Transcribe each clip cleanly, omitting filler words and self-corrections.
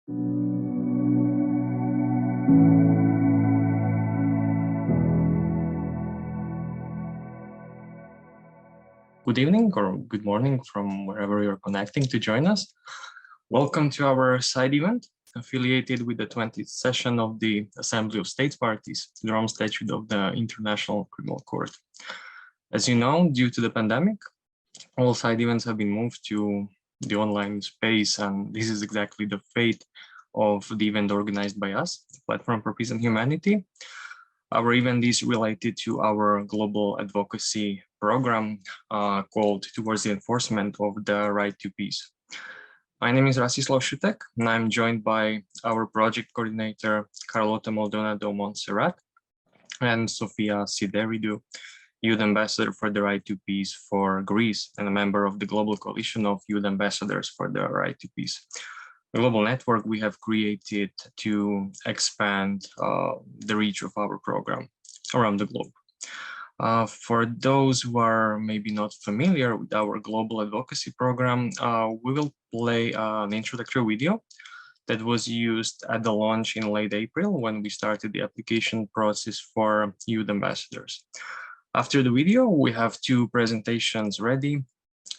Good evening or good morning from wherever you're connecting to join us. Welcome to our side event affiliated with the 20th session of the Assembly of States Parties, the Rome Statute of the International Criminal Court. As you know, due to the pandemic, all side events have been moved to the online space, and this is exactly the fate of the event organized by us, the Platform for Peace and Humanity. Our event is related to our global advocacy program called Towards the Enforcement of the Right to Peace. My name is Rastislav Šutek, and I'm joined by our project coordinator, Carlota Maldonado, Montserrat, and Sofia, Sideridou, Youth Ambassador for the Right to Peace for Greece, and a member of the Global Coalition of Youth Ambassadors for the Right to Peace. The global network we have created to expand the reach of our program around the globe. For those who are maybe not familiar with our global advocacy program, we will play an introductory video that was used at the launch in late April when we started the application process for youth ambassadors. After the video, we have two presentations ready.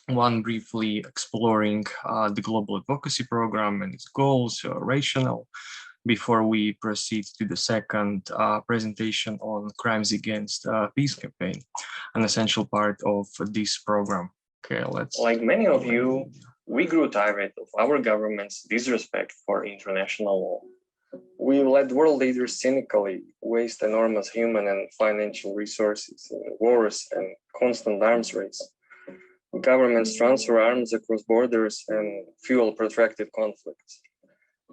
One briefly exploring the global advocacy program and its goals, rationale, before we proceed to the second presentation on crimes against peace campaign, an essential part of this program. Okay, let's. Like many of you, we grew tired of our government's disrespect for international law. We let world leaders cynically waste enormous human and financial resources in wars and constant arms race. Governments transfer arms across borders and fuel protracted conflicts,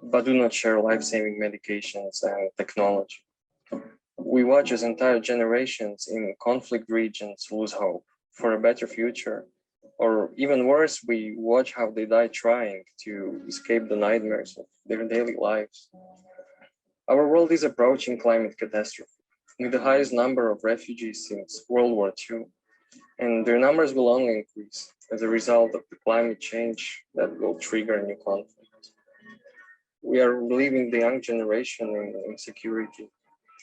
but do not share life-saving medications and technology. We watch as entire generations in conflict regions lose hope for a better future, or even worse, we watch how they die trying to escape the nightmares of their daily lives. Our world is approaching climate catastrophe, with the highest number of refugees since World War II. And their numbers will only increase as a result of the climate change that will trigger new conflicts. We are leaving the young generation in insecurity,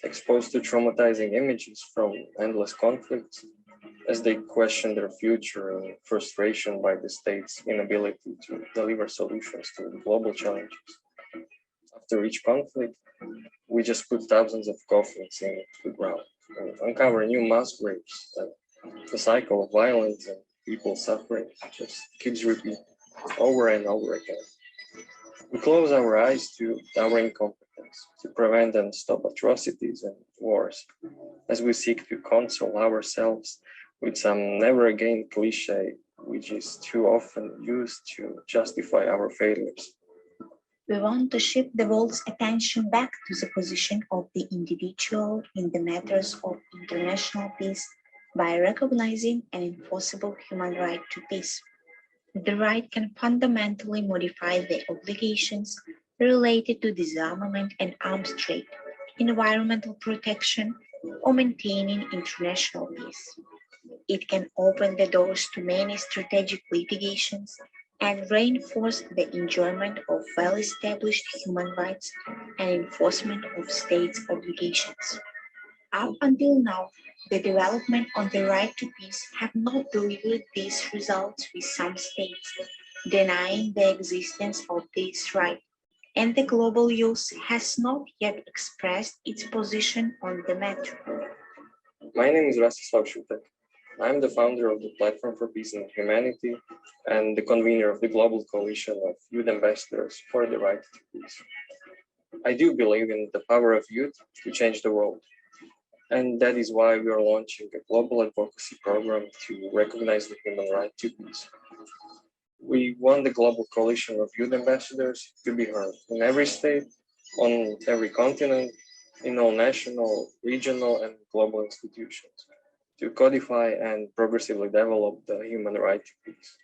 exposed to traumatizing images from endless conflicts as they question their future and frustration by the state's inability to deliver solutions to global challenges. After each conflict, we just put thousands of coffins into the ground and uncover new mass graves. The cycle of violence and people suffering just keeps repeating over and over again. We close our eyes to our incompetence to prevent and stop atrocities and wars, as we seek to console ourselves with some never again cliche, which is too often used to justify our failures. We want to shift the world's attention back to the position of the individual in the matters of international peace by recognizing an enforceable human right to peace. The right can fundamentally modify the obligations related to disarmament and arms trade, environmental protection, or maintaining international peace. It can open the doors to many strategic litigations and reinforce the enjoyment of well-established human rights and enforcement of states' obligations. Up until now, the development on the right to peace have not delivered these results, with some states denying the existence of this right, and the global youth has not yet expressed its position on the matter. My name is Rastislav Šutek. I'm the founder of the Platform for Peace and Humanity and the convener of the Global Coalition of Youth Ambassadors for the Right to Peace. I do believe in the power of youth to change the world. And that is why we are launching a global advocacy program to recognize the human right to peace. We want the global coalition of youth ambassadors to be heard in every state, on every continent, in all national, regional, and global institutions, to codify and progressively develop the human right to peace,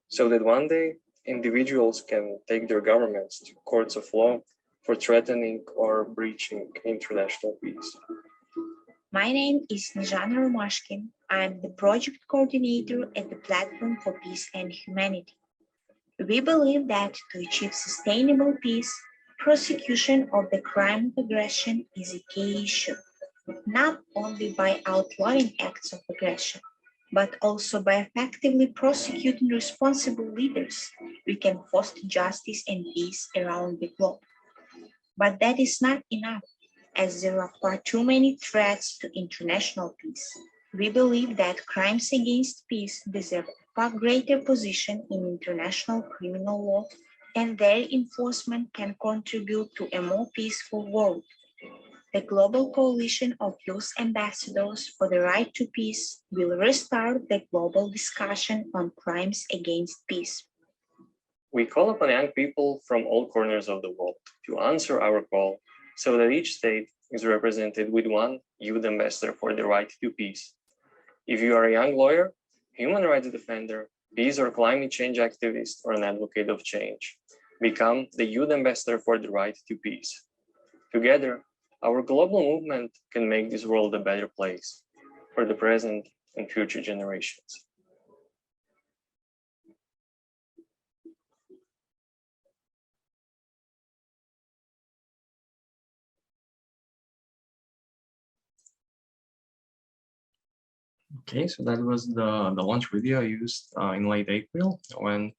so that one day individuals can take their governments to courts of law for threatening or breaching international peace. My name is Nijana Romashkin. I'm the project coordinator at the Platform for Peace and Humanity. We believe that to achieve sustainable peace, prosecution of the crime of aggression is a key issue, not only by outlawing acts of aggression, but also by effectively prosecuting responsible leaders. We can foster justice and peace around the globe. But that is not enough, as there are far too many threats to international peace. We believe that crimes against peace deserve a far greater position in international criminal law, and their enforcement can contribute to a more peaceful world. The Global Coalition of Youth Ambassadors for the Right to Peace will restart the global discussion on crimes against peace. We call upon young people from all corners of the world to answer our call so that each state is represented with one youth ambassador for the right to peace. If you are a young lawyer, human rights defender, peace or climate change activist, or an advocate of change, become the youth ambassador for the right to peace. Together, our global movement can make this world a better place for the present and future generations. Okay, so that was the launch video used in late April when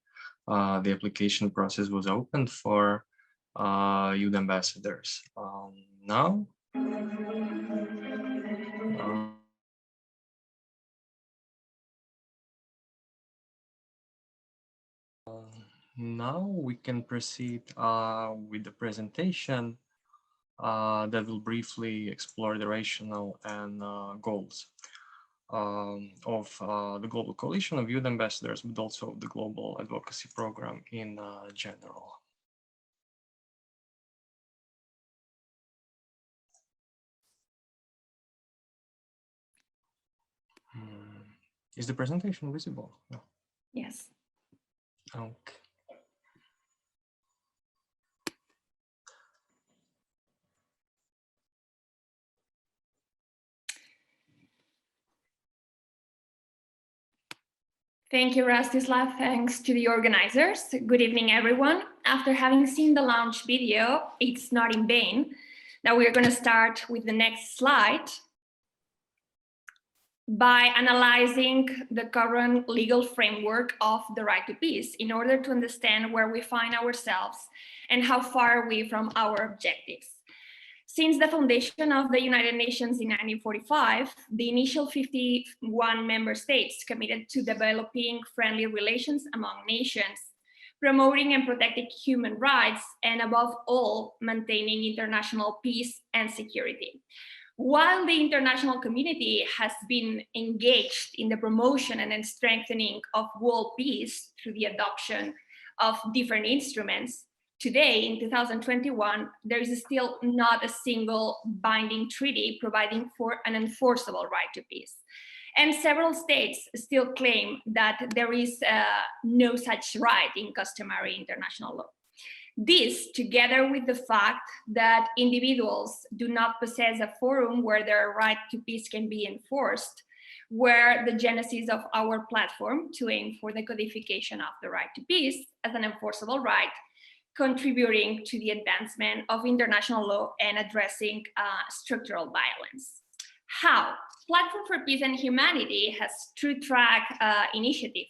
the application process was opened for youth ambassadors. Now we can proceed with the presentation that will briefly explore the rationale and goals of the Global Coalition of Youth Ambassadors, but also the Global Advocacy Program in general. Is the presentation visible? No. Yes. Okay. Thank you, Rastislav. Thanks to the organizers. Good evening, everyone. After having seen the launch video, it's not in vain. Now we're going to start with the next slide by analyzing the current legal framework of the right to peace in order to understand where we find ourselves and how far are we from our objectives. Since the foundation of the United Nations in 1945, the initial 51 member states committed to developing friendly relations among nations, promoting and protecting human rights, and above all, maintaining international peace and security. While the international community has been engaged in the promotion and strengthening of world peace through the adoption of different instruments, today, in 2021, there is still not a single binding treaty providing for an enforceable right to peace. And several states still claim that there is no such right in customary international law. This, together with the fact that individuals do not possess a forum where their right to peace can be enforced, were the genesis of our platform to aim for the codification of the right to peace as an enforceable right, contributing to the advancement of international law and addressing structural violence. How? Platform for Peace and Humanity has two-track initiative.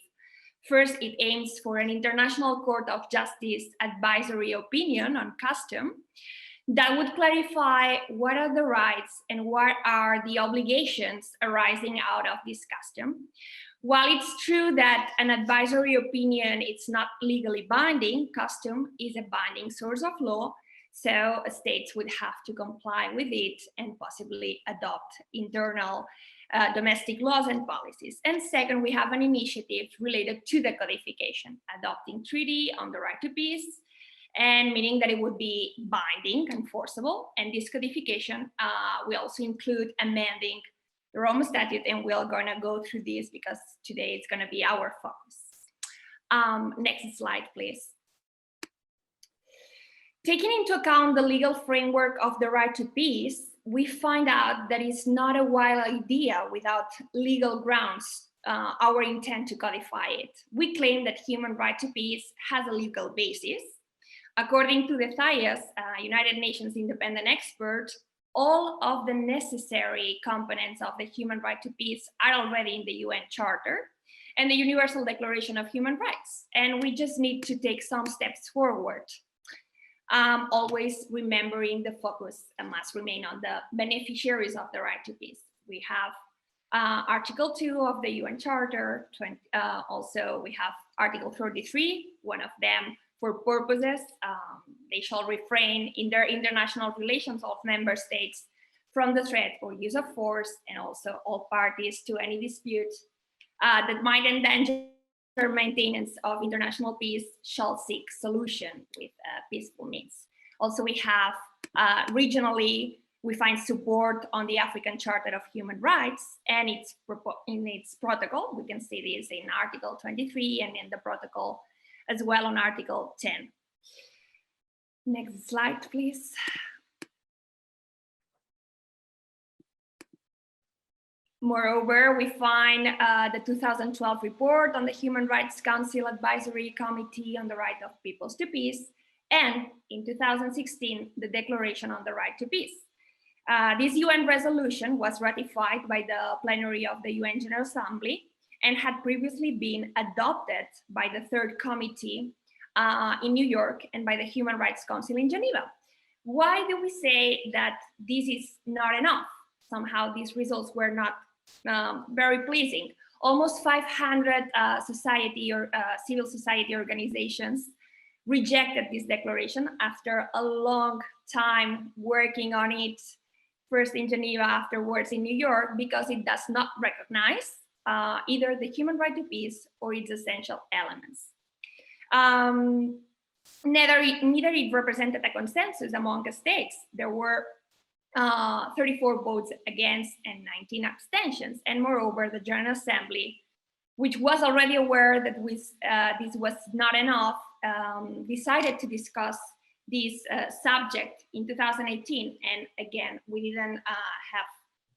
First, it aims for an International Court of Justice advisory opinion on custom that would clarify what are the rights and what are the obligations arising out of this custom. While it's true that an advisory opinion is not legally binding, custom is a binding source of law, so states would have to comply with it and possibly adopt internal domestic laws and policies. And second, we have an initiative related to the codification, adopting treaty on the right to peace, and meaning that it would be binding, enforceable, and this codification will also include amending the Rome Statute, and we're going to go through this because today it's going to be our focus. Next slide, please. Taking into account the legal framework of the right to peace, we find out that it's not a wild idea without legal grounds, our intent to codify it. We claim that human right to peace has a legal basis. According to the THIAS, United Nations independent expert, all of the necessary components of the human right to peace are already in the UN Charter and the Universal Declaration of Human Rights. And we just need to take some steps forward. Always remembering the focus must remain on the beneficiaries of the right to peace. We have Article 2 of the UN Charter, also we have Article 33, one of them for purposes, they shall refrain in their international relations of member states from the threat or use of force, and also all parties to any dispute that might endanger maintenance of international peace shall seek solution with peaceful means. Also, we have regionally, we find support on the African Charter of Human Rights and in its protocol. We can see this in Article 23 and in the protocol as well on Article 10. Next slide, please. Moreover, we find the 2012 report on the Human Rights Council Advisory Committee on the Right of Peoples to Peace, and in 2016, the Declaration on the Right to Peace. This UN resolution was ratified by the plenary of the UN General Assembly and had previously been adopted by the Third Committee in New York and by the Human Rights Council in Geneva. Why do we say that this is not enough? Somehow these results were not very pleasing. Almost 500 society or civil society organizations rejected this declaration after a long time working on it, first in Geneva, afterwards in New York, because it does not recognize either the human right to peace or its essential elements. Neither it represented a consensus among the states. There were 34 votes against and 19 abstentions. And moreover, the General Assembly, which was already aware that this was not enough, decided to discuss this subject in 2018. And again, we didn't have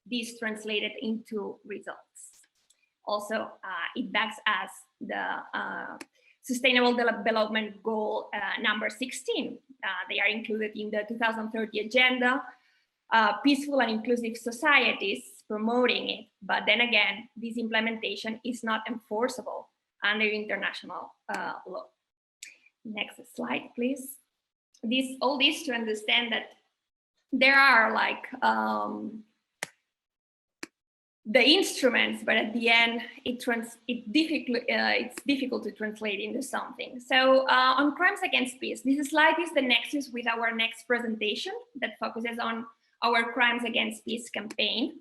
this translated into results. Also, it backs us the Sustainable Development Goal number 16. They are included in the 2030 agenda, peaceful and inclusive societies, promoting it. But then again, this implementation is not enforceable under international law. Next slide, please. All this to understand that there are like the instruments, but at the end, it's difficult to translate into something. So on crimes against peace, this slide is the nexus with our next presentation that focuses on our crimes against peace campaign.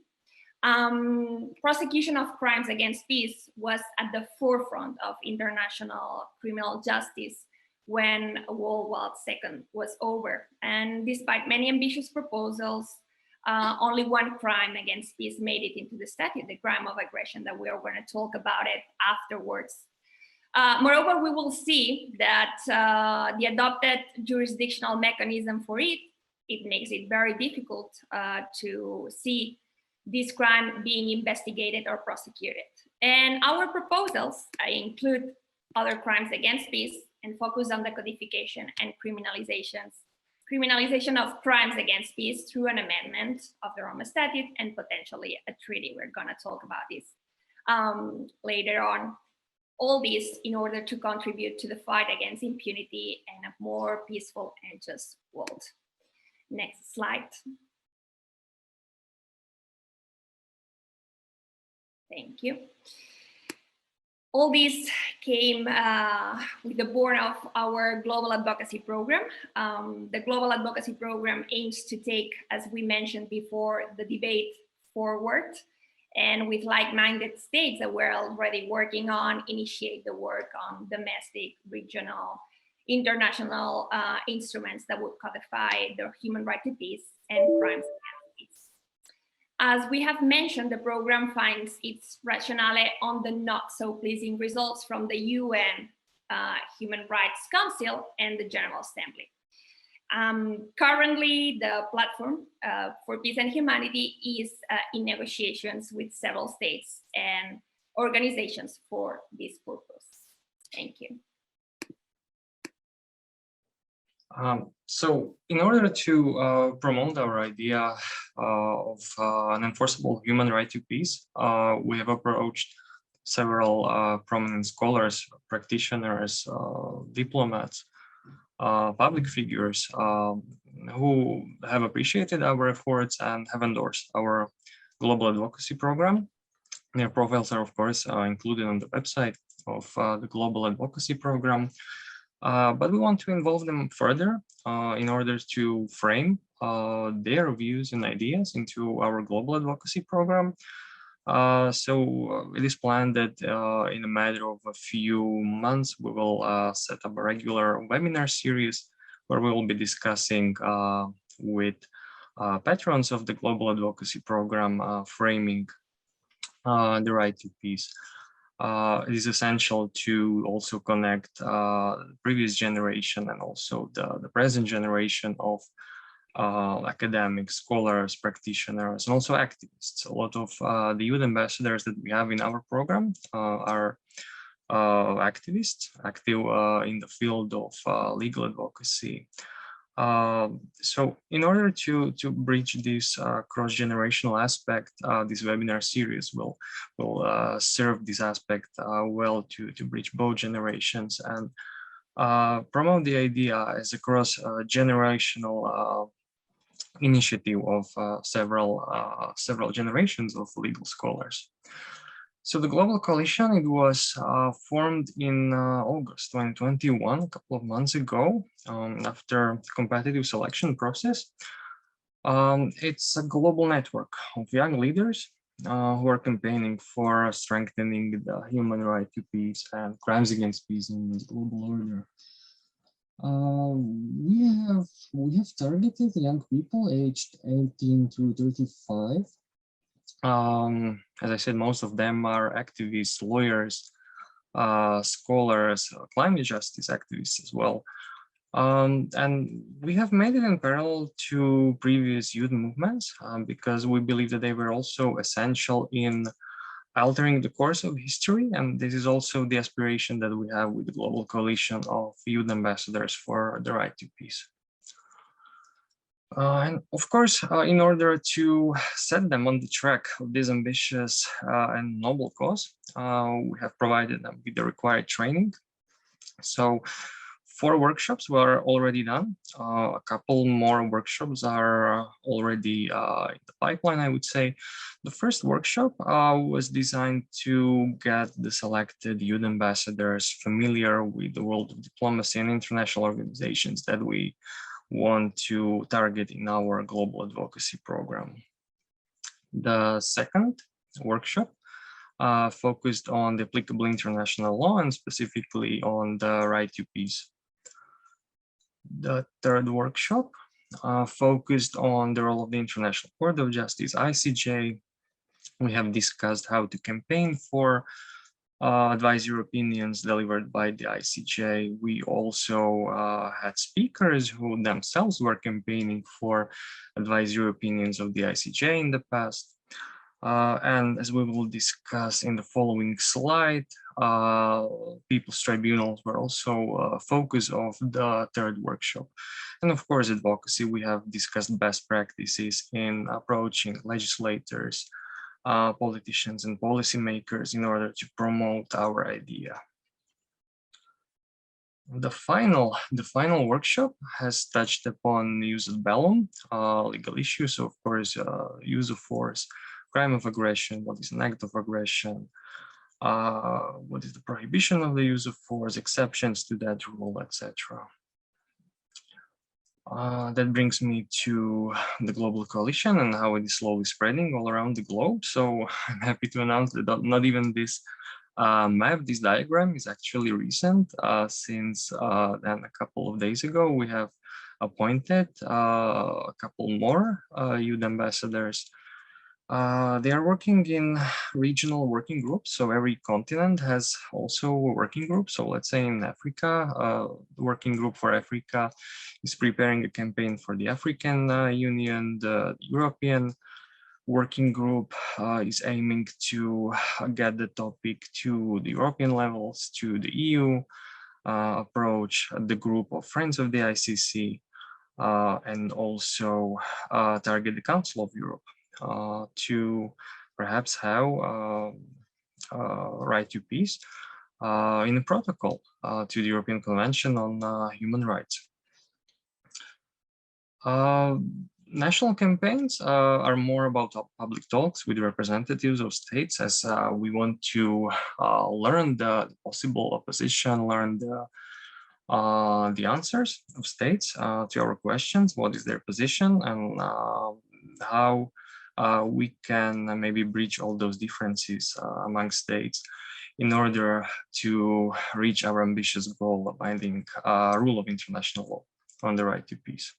Prosecution of crimes against peace was at the forefront of international criminal justice when World War II was over. And despite many ambitious proposals, only one crime against peace made it into the statute, the crime of aggression, that we are going to talk about it afterwards. Moreover, we will see that the adopted jurisdictional mechanism for it makes it very difficult to see this crime being investigated or prosecuted. And our proposals include other crimes against peace and focus on the codification and criminalization of crimes against peace through an amendment of the Rome Statute and potentially a treaty. We're going to talk about this later on. All this in order to contribute to the fight against impunity and a more peaceful and just world. Next slide. Thank you. All this came with the board of our global advocacy program. The global advocacy program aims to take, as we mentioned before, the debate forward, and with like-minded states that we're already working on, initiate the work on domestic, regional, international instruments that would codify the human right to peace and crimes against peace. As we have mentioned, the program finds its rationale on the not so pleasing results from the UN Human Rights Council and the General Assembly. Currently, the platform for peace and humanity is in negotiations with several states and organizations for this purpose. Thank you. So in order to promote our idea of an enforceable human right to peace, we have approached several prominent scholars, practitioners, diplomats, public figures who have appreciated our efforts and have endorsed our global advocacy program. Their profiles are, of course, included on the website of the global advocacy program. But we want to involve them further in order to frame their views and ideas into our global advocacy program. So it is planned that in a matter of a few months, we will set up a regular webinar series where we will be discussing with patrons of the global advocacy program framing the right to peace. It is essential to also connect the previous generation and also the present generation of academics, scholars, practitioners, and also activists. A lot of the youth ambassadors that we have in our program are activists, active in the field of legal advocacy. So in order to bridge this cross-generational aspect, this webinar series will serve this aspect well to bridge both generations and promote the idea as a cross-generational initiative of several generations of legal scholars. So the Global Coalition, it was formed in August 2021, a couple of months ago, after a competitive selection process. It's a global network of young leaders who are campaigning for strengthening the human right to peace and crimes against peace in the global order. We have targeted young people aged 18 to 35. As I said, most of them are activists, lawyers, scholars, climate justice activists as well. And we have made it in parallel to previous youth movements because we believe that they were also essential in altering the course of history. And this is also the aspiration that we have with the Global Coalition of Youth Ambassadors for the Right to Peace. And of course, in order to set them on the track of this ambitious and noble cause, we have provided them with the required training. So 4 workshops were already done. A couple more workshops are already in the pipeline, I would say. The first workshop was designed to get the selected youth ambassadors familiar with the world of diplomacy and international organizations that we want to target in our global advocacy program. The second workshop focused on the applicable international law and specifically on the right to peace. The third workshop focused on the role of the International Court of Justice, ICJ. We have discussed how to campaign for advisory opinions delivered by the ICJ. We also had speakers who themselves were campaigning for advisory opinions of the ICJ in the past. And as we will discuss in the following slide, people's tribunals were also a focus of the third workshop. And of course, advocacy, we have discussed best practices in approaching legislators, politicians and policymakers in order to promote our idea. The final workshop has touched upon use of bellum, legal issues, of course, use of force, crime of aggression, what is an act of aggression, what is the prohibition of the use of force, exceptions to that rule, etc. That brings me to the Global Coalition and how it is slowly spreading all around the globe. So I'm happy to announce that not even this map, this diagram is actually recent. Since then a couple of days ago, we have appointed a couple more youth ambassadors. They are working in regional working groups. So every continent has also a working group. So let's say in Africa, the working group for Africa is preparing a campaign for the African Union. The European working group is aiming to get the topic to the European levels, to the EU. approach the group of friends of the ICC, and also target the Council of Europe to perhaps have right to peace in a protocol to the European Convention on Human Rights. National campaigns are more about public talks with representatives of states, as we want to learn the possible opposition, learn the answers of states to our questions, what is their position, and how we can maybe bridge all those differences among states in order to reach our ambitious goal of binding rule of international law on the right to peace.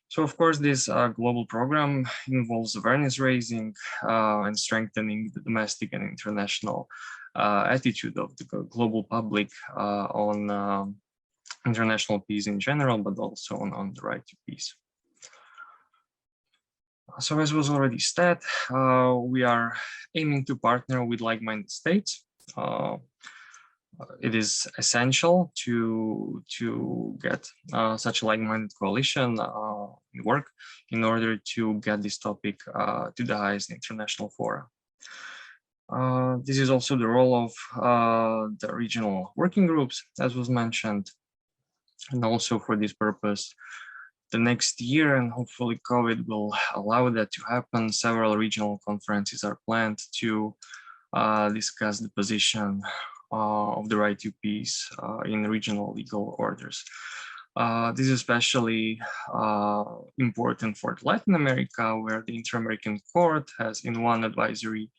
So, of course, this global program involves awareness raising and strengthening the domestic and international attitude of the global public on international peace in general, but also on the right to peace. So, as was already said, we are aiming to partner with like-minded states. It is essential to get such a like-minded coalition work in order to get this topic to the highest international fora. This is also the role of the regional working groups, as was mentioned, and also for this purpose, the next year, and hopefully COVID will allow that to happen, several regional conferences are planned to discuss the position of the right to peace in regional legal orders. This is especially important for Latin America, where the Inter-American Court has, in one advisory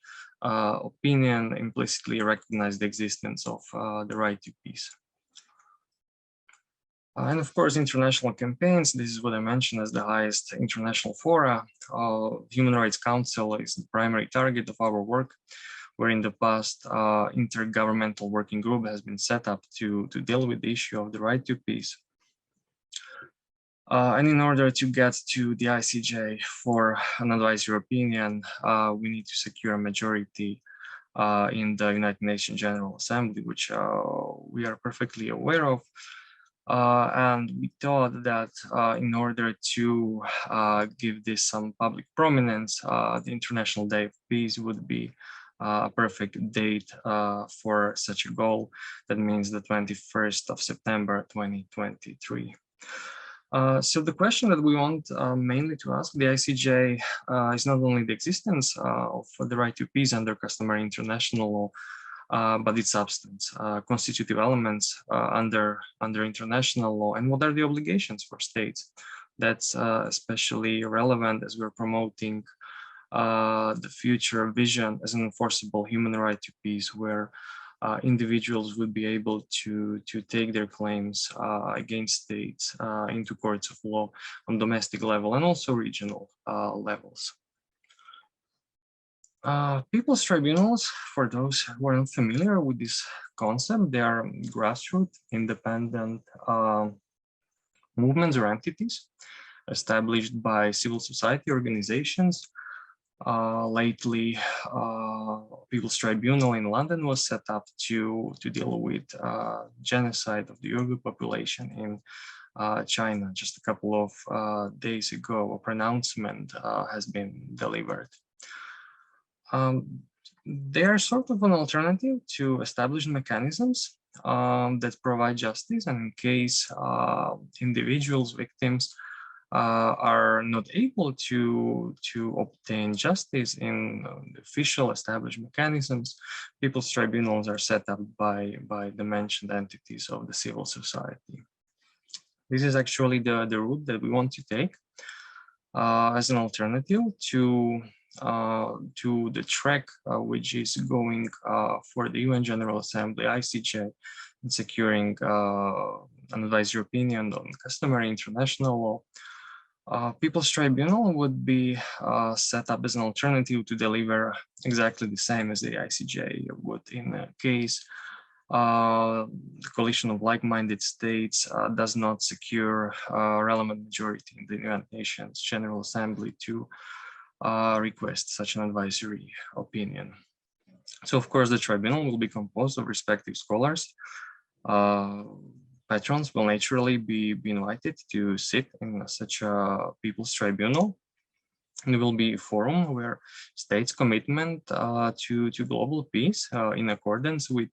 opinion, implicitly recognized the existence of the right to peace. And of course, international campaigns, this is what I mentioned as the highest international fora. Human Rights Council is the primary target of our work, where in the past, intergovernmental working group has been set up to deal with the issue of the right to peace. And in order to get to the ICJ for an advisory opinion, we need to secure a majority in the United Nations General Assembly, which we are perfectly aware of. And we thought that in order to give this some public prominence, the International Day of Peace would be a perfect date for such a goal. That means the 21st of September 2023. So the question that we want mainly to ask the ICJ is not only the existence of the right to peace under customary international law, but its substance, constitutive elements under international law, and what are the obligations for states. That's especially relevant as we're promoting the future vision as an enforceable human right to peace, where individuals would be able to take their claims against states into courts of law on domestic level and also regional levels. People's tribunals, for those who are unfamiliar with this concept, they are grassroots, independent movements or entities established by civil society organizations. Lately, People's Tribunal in London was set up to deal with genocide of the Uyghur population in China. Just a couple of days ago, a pronouncement has been delivered. They are sort of an alternative to established mechanisms that provide justice, and in case individuals, victims, are not able to obtain justice in the official established mechanisms, people's tribunals are set up by the mentioned entities of the civil society. This is actually the route that we want to take as an alternative to the track which is going for the UN General Assembly, ICJ, in securing an advisory opinion on customary international law. People's Tribunal would be set up as an alternative to deliver exactly the same as the ICJ would in a case the coalition of like-minded states does not secure a relevant majority in the United Nations General Assembly to request such an advisory opinion. So, of course, the tribunal will be composed of respective scholars Patrons will naturally be invited to sit in such a people's tribunal. And it will be a forum where states' commitment to global peace in accordance with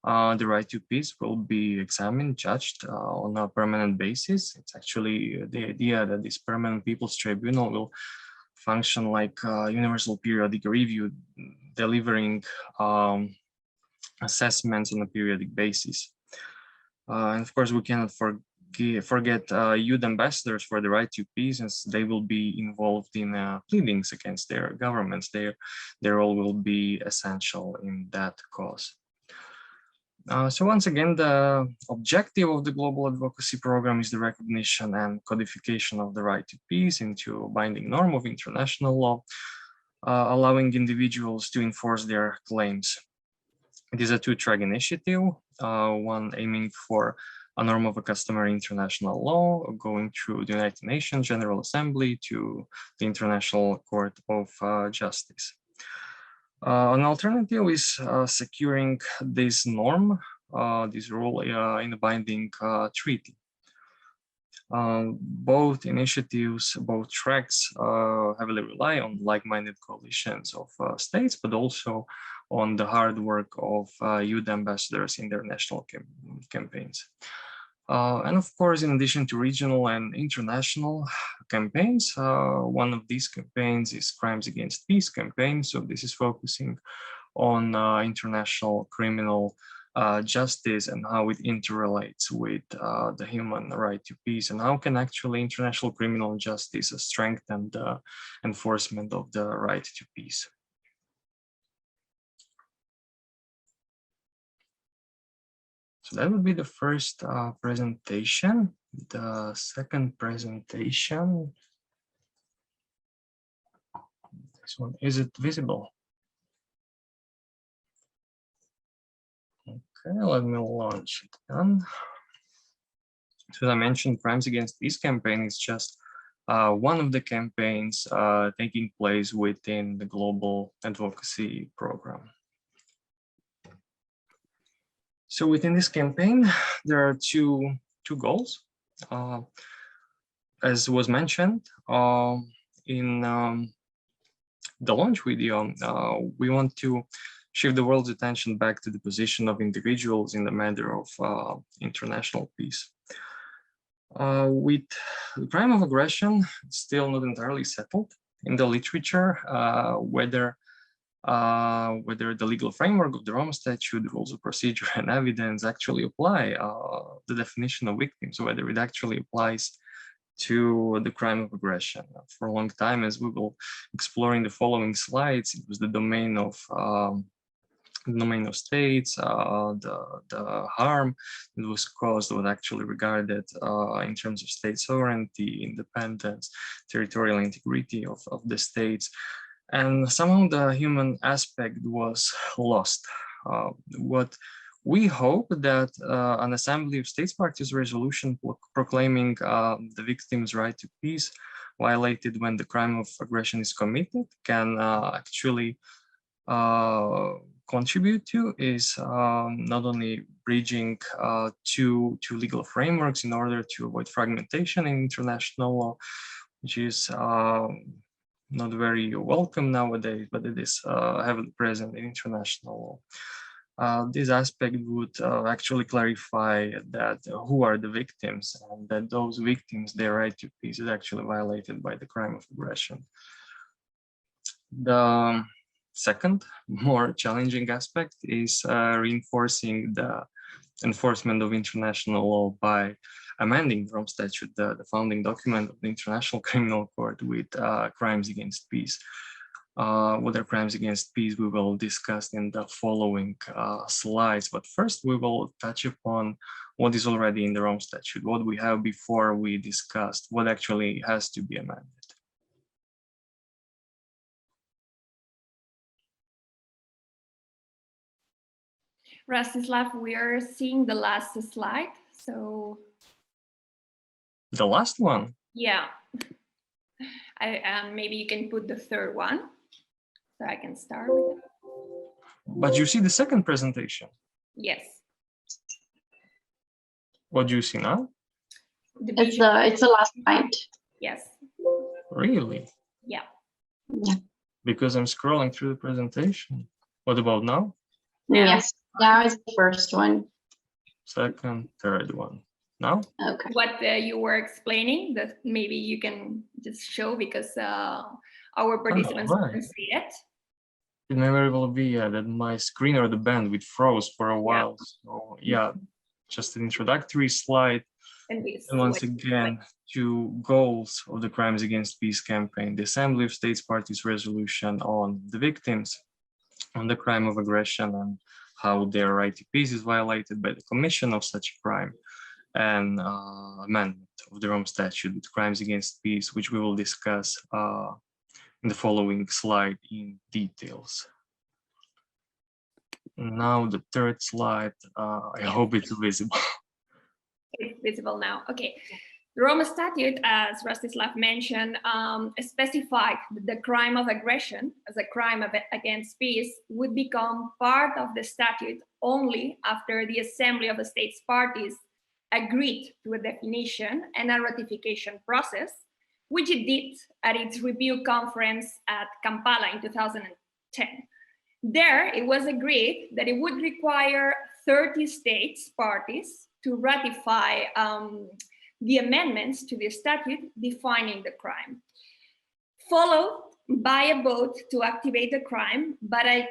the right to peace will be examined, judged on a permanent basis. It's actually the idea that this permanent people's tribunal will function like a universal periodic review, delivering assessments on a periodic basis. And of course, we cannot forget youth ambassadors for the right to peace, as they will be involved in pleadings against their governments. Their role will be essential in that cause. So once again, the objective of the global advocacy program is the recognition and codification of the right to peace into a binding norm of international law, allowing individuals to enforce their claims. It is a two-track initiative, one aiming for a norm of a customary international law, going through the United Nations General Assembly to the International Court of Justice. An alternative is securing this norm, this rule in a binding treaty. Both initiatives, both tracks heavily rely on like-minded coalitions of states, but also on the hard work of youth ambassadors in their national campaigns. And of course, in addition to regional and international campaigns, one of these campaigns is Crimes Against Peace campaign. So this is focusing on international criminal justice and how it interrelates with the human right to peace, and how can actually international criminal justice strengthen the enforcement of the right to peace. So that would be the first presentation. The second presentation, this one, is it visible? Okay, let me launch it then. So as I mentioned, Crimes Against Peace campaign is just one of the campaigns taking place within the global advocacy program. So within this campaign, there are two goals. As was mentioned in the launch video, we want to shift the world's attention back to the position of individuals in the matter of international peace. With the crime of aggression, it's still not entirely settled in the literature, whether the legal framework of the Rome Statute, the rules of procedure and evidence actually apply the definition of victims, whether it actually applies to the crime of aggression. For a long time, as we will explore in the following slides, it was the domain of states. The harm that was caused was actually regarded in terms of state sovereignty, independence, territorial integrity of the states. And somehow the human aspect was lost. What we hope that an Assembly of States Parties resolution proclaiming the victim's right to peace violated when the crime of aggression is committed can actually contribute to is not only bridging two legal frameworks in order to avoid fragmentation in international law, which is not very welcome nowadays, but it is heavily present in international law. This aspect would actually clarify that who are the victims, and that those victims, their right to peace is actually violated by the crime of aggression. The second, more challenging aspect is reinforcing the enforcement of international law by amending the Rome Statute, the founding document of the International Criminal Court, with crimes against peace. What are crimes against peace we will discuss in the following slides, but first we will touch upon what is already in the Rome Statute, what we have before we discussed what actually has to be amended. Rastislav, we are seeing the last slide, so. The last one? Yeah. Maybe you can put the third one, so I can start with it. But you see the second presentation? Yes. What do you see now? It's the last point. Yes. Really? Yeah. Yeah. Because I'm scrolling through the presentation. What about now? Yes. Now is the first one. Second, third one. Now? Okay. What you were explaining, that maybe you can just show, because our participants right. can see it. It may very well be that my screen or the bandwidth froze for a while. So yeah, just an introductory slide. And once again, two goals of the Crimes Against Peace campaign: the Assembly of States Parties resolution on the victims, on the crime of aggression and how their right to peace is violated by the commission of such a crime, and amendment of the Rome Statute with Crimes Against Peace, which we will discuss in the following slide in details. Now the third slide, I hope it's visible. It's visible now. Okay. The Rome Statute, as Rastislav mentioned, specified that the crime of aggression as a crime against peace would become part of the statute only after the Assembly of the States Parties agreed to a definition and a ratification process, which it did at its review conference at Kampala in 2010. There, it was agreed that it would require 30 states parties to ratify the amendments to the statute defining the crime, followed by a vote to activate the crime by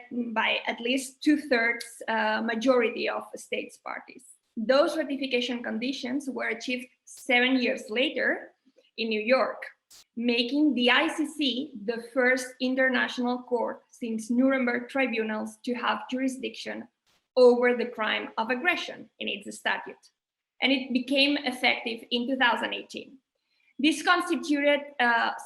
at least 2/3 majority of states parties. Those ratification conditions were achieved 7 years later in New York, making the ICC the first international court since Nuremberg tribunals to have jurisdiction over the crime of aggression in its statute. And it became effective in 2018. This constituted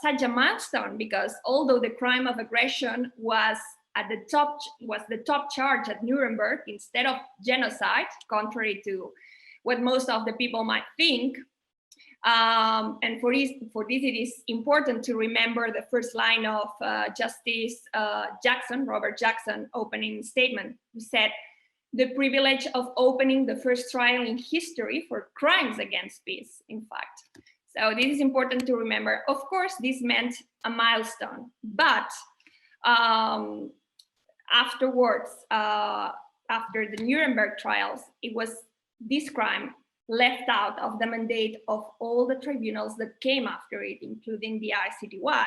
such a milestone because although the crime of aggression was the top charge at Nuremberg instead of genocide, contrary to what most of the people might think, and for this it is important to remember the first line of Justice Robert Jackson opening statement, who said, "The privilege of opening the first trial in history for crimes against peace," in fact. So this is important to remember. Of course, this meant a milestone, but afterwards, after the Nuremberg trials, it was this crime left out of the mandate of all the tribunals that came after it, including the ICTY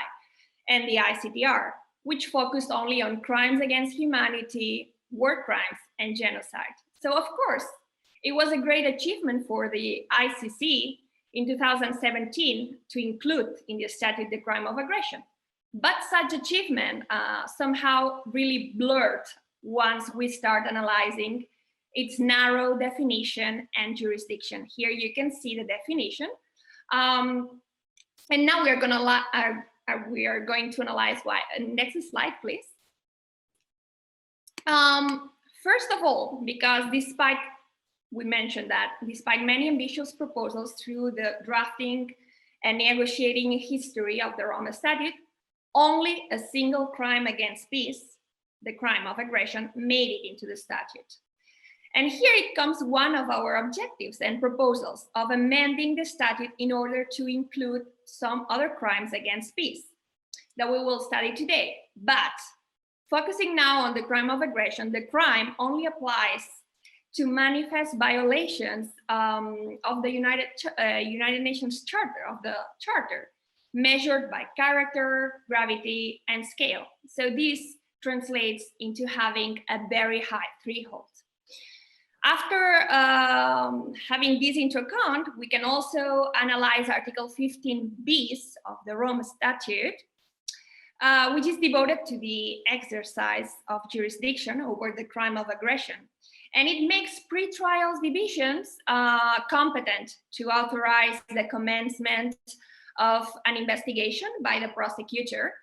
and the ICTR, which focused only on crimes against humanity, war crimes, and genocide. So of course, it was a great achievement for the ICC in 2017 to include in the statute the crime of aggression. But such achievement somehow really blurred once we start analyzing its narrow definition and jurisdiction. Here you can see the definition. And now we are going to analyze why. Next slide, please. First of all, because despite many ambitious proposals through the drafting and negotiating history of the Rome Statute, only a single crime against peace, the crime of aggression, made it into the statute. And here it comes one of our objectives and proposals of amending the statute in order to include some other crimes against peace that we will study today. But focusing now on the crime of aggression, the crime only applies to manifest violations of the United Nations Charter, measured by character, gravity, and scale. So this translates into having a very high threshold. After having this into account, we can also analyze Article 15bis of the Rome Statute, which is devoted to the exercise of jurisdiction over the crime of aggression. And it makes pre-trial divisions competent to authorize the commencement of an investigation by the prosecutor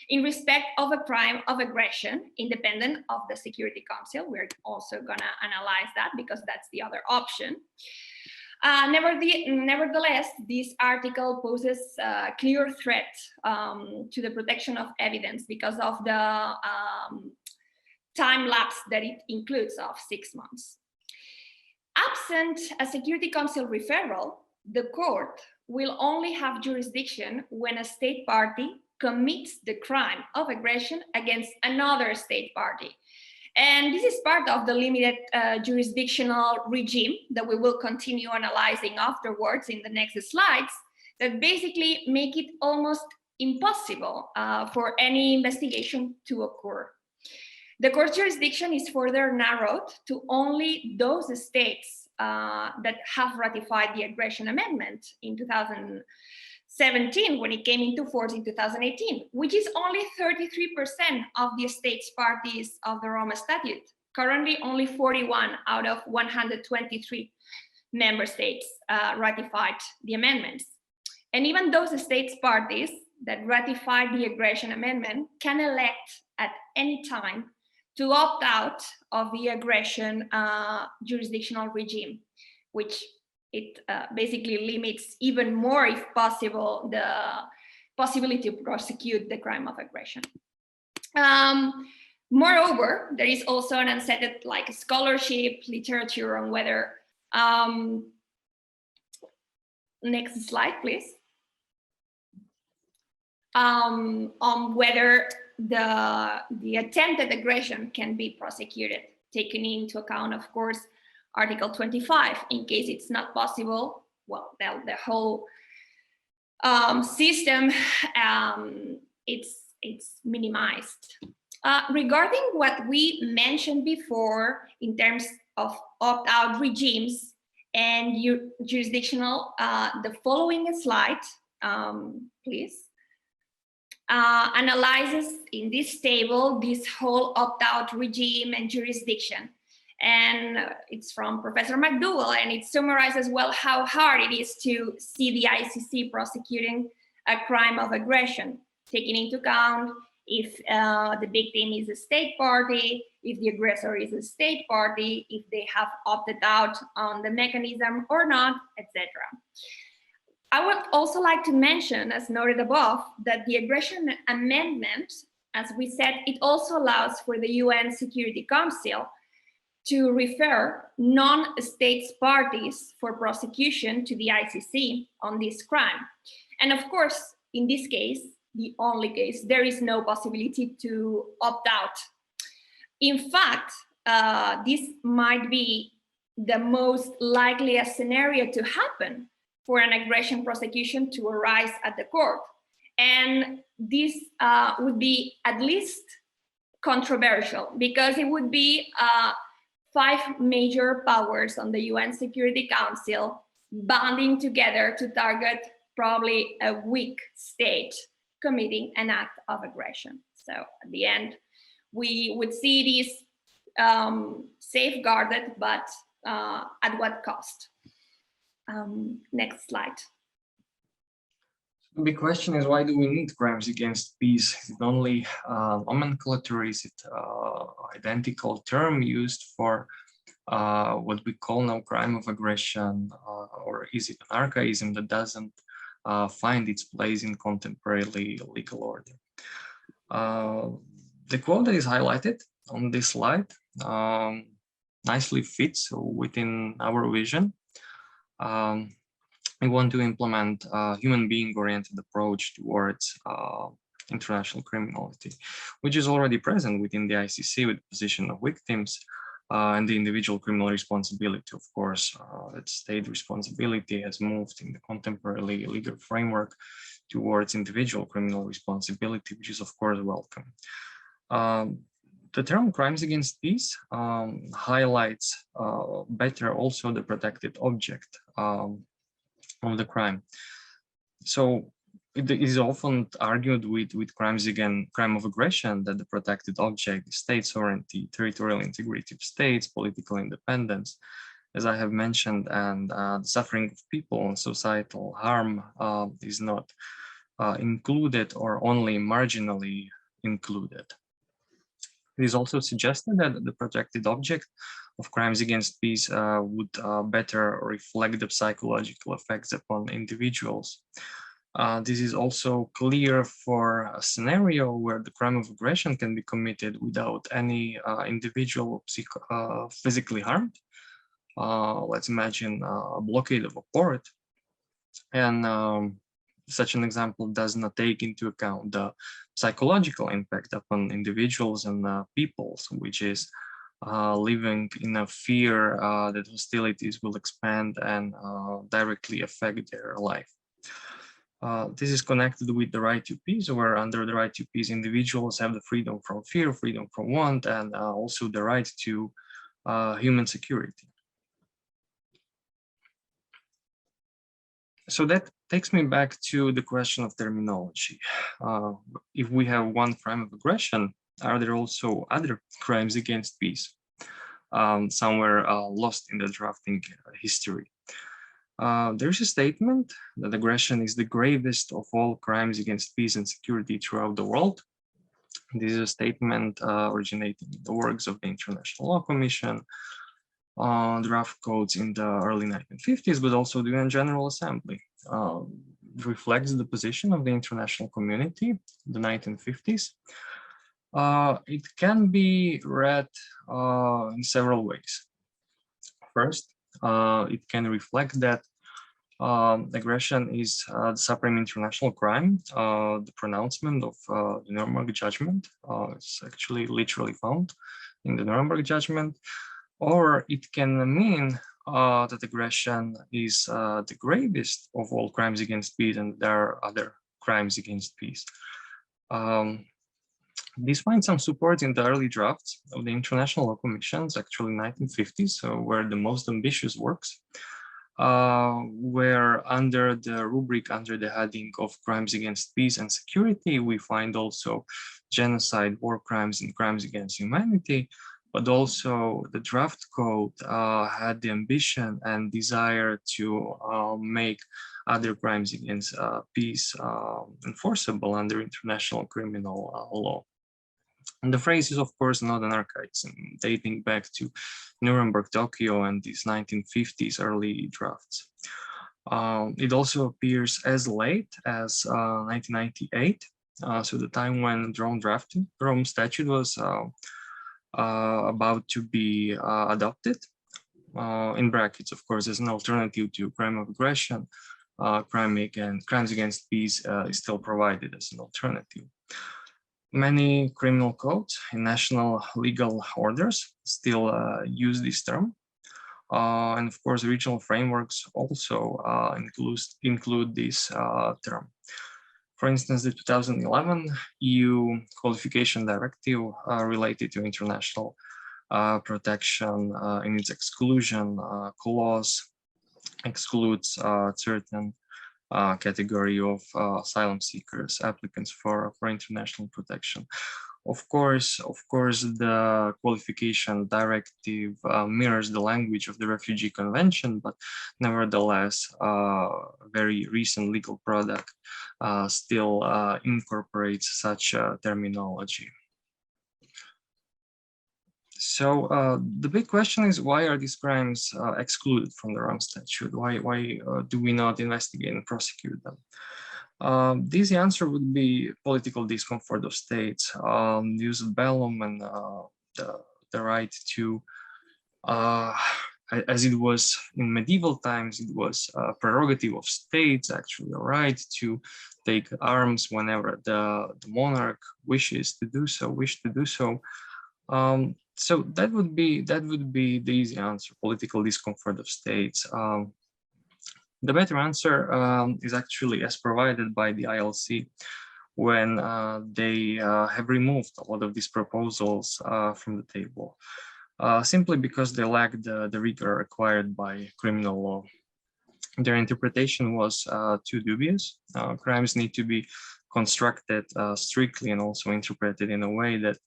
in respect of a crime of aggression, independent of the Security Council. We're also gonna analyze that because that's the other option. Nevertheless, this article poses a clear threat to the protection of evidence because of the time lapse that it includes of 6 months. Absent a Security Council referral, the court will only have jurisdiction when a state party commits the crime of aggression against another state party. And this is part of the limited jurisdictional regime that we will continue analyzing afterwards in the next slides, that basically make it almost impossible for any investigation to occur. The court's jurisdiction is further narrowed to only those states that have ratified the Aggression Amendment in 2017 when it came into force in 2018, which is only 33% of the states parties of the Rome Statute. Currently, only 41 out of 123 member states ratified the amendments. And even those states parties that ratified the Aggression Amendment can elect at any time to opt out of the aggression jurisdictional regime, which it basically limits even more, if possible, the possibility to prosecute the crime of aggression. Moreover, there is also an unsettled scholarship, literature on whether, next slide, please, on whether the attempted aggression can be prosecuted, taking into account, of course, Article 25. In case it's not possible, well, the whole system, it's minimized. Regarding what we mentioned before in terms of opt-out regimes and jurisdictional, the following slide, please, analyzes in this table this whole opt-out regime and jurisdiction. And it's from Professor McDougall, and it summarizes well how hard it is to see the ICC prosecuting a crime of aggression, taking into account if the victim is a state party, if the aggressor is a state party, if they have opted out on the mechanism or not, etc. I would also like to mention, as noted above, that the Aggression Amendment, as we said, it also allows for the UN Security Council to refer non-states parties for prosecution to the ICC on this crime. And of course, in this case, the only case, there is no possibility to opt out. In fact, this might be the most likely scenario to happen for an aggression prosecution to arise at the court. And this would be at least controversial, because it would be 5 major powers on the UN Security Council banding together to target probably a weak state committing an act of aggression. So at the end, we would see this safeguarded, but at what cost? Next slide. The big question is, why do we need crimes against peace? Is it only nomenclature? Is it identical term used for what we call now crime of aggression? Or is it an archaism that doesn't find its place in contemporary legal order? The quote that is highlighted on this slide nicely fits within our vision. We want to implement a human being-oriented approach towards international criminality, which is already present within the ICC with the position of victims and the individual criminal responsibility. Of course, that state responsibility has moved in the contemporary legal framework towards individual criminal responsibility, which is of course welcome. The term crimes against peace highlights better also the protected object of the crime. So it is often argued with crimes against crime of aggression that the protected object is state sovereignty, territorial integrity of states, political independence, as I have mentioned, and the suffering of people and societal harm is not included or only marginally included. It is also suggested that the protected object of crimes against peace would better reflect the psychological effects upon individuals. This is also clear for a scenario where the crime of aggression can be committed without any individual physically harmed, let's imagine a blockade of a port, and such an example does not take into account the psychological impact upon individuals and peoples, which is living in a fear that hostilities will expand and directly affect their life. This is connected with the right to peace, where under the right to peace, individuals have the freedom from fear, freedom from want, and also the right to human security. So that takes me back to the question of terminology. If we have one crime of aggression, are there also other crimes against peace? Somewhere lost in the drafting history. There's a statement that aggression is the gravest of all crimes against peace and security throughout the world. This is a statement originating in the works of the International Law Commission, draft codes in the early 1950s, but also the UN General Assembly. It reflects the position of the international community in the 1950s. It can be read in several ways. First, it can reflect that aggression is the supreme international crime. The pronouncement of the Nuremberg judgment is actually literally found in the Nuremberg judgment. Or it can mean that aggression is the gravest of all crimes against peace, and there are other crimes against peace. These find some support in the early drafts of the International Law Commissions, actually 1950s, so were the most ambitious works, where under the rubric, under the heading of crimes against peace and security, we find also genocide, war crimes, and crimes against humanity. But also the draft code had the ambition and desire to make other crimes against peace enforceable under international criminal law. And the phrase is, of course, not an archaism, dating back to Nuremberg, Tokyo, and these 1950s early drafts. It also appears as late as 1998, so the time when Rome Statute was about to be adopted, in brackets, of course, as an alternative to crime of aggression. Crimes against peace is still provided as an alternative. Many criminal codes and national legal orders still use this term. And of course, regional frameworks also include this term. For instance, the 2011 EU Qualification Directive related to international protection in its exclusion clause excludes certain category of asylum seekers, applicants for international protection. Of course, the qualification directive mirrors the language of the Refugee Convention, but nevertheless, a very recent legal product still incorporates such terminology. So the big question is, why are these crimes excluded from the Rome Statute? Why do we not investigate and prosecute them? The easy answer would be political discomfort of states, use of bellum, and the right to, as it was in medieval times, it was a prerogative of states, actually a right to take arms whenever the monarch wishes to do so. So that would be the easy answer: political discomfort of states. The better answer is actually as provided by the ILC when they have removed a lot of these proposals from the table, simply because they lack the rigor required by criminal law. Their interpretation was too dubious. Crimes need to be constructed strictly and also interpreted in a way that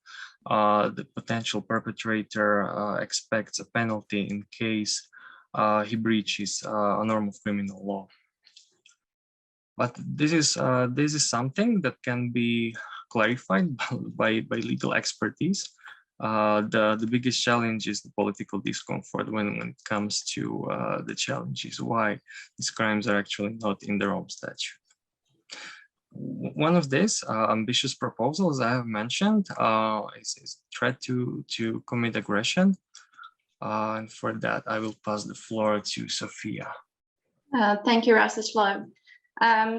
the potential perpetrator expects a penalty in case he breaches a norm of criminal law. But this is something that can be clarified by legal expertise. The biggest challenge is the political discomfort when it comes to the challenges why these crimes are actually not in the Rome Statute. One of these ambitious proposals I have mentioned is threat to commit aggression. And for that, I will pass the floor to Sofia. Thank you, Rastislav.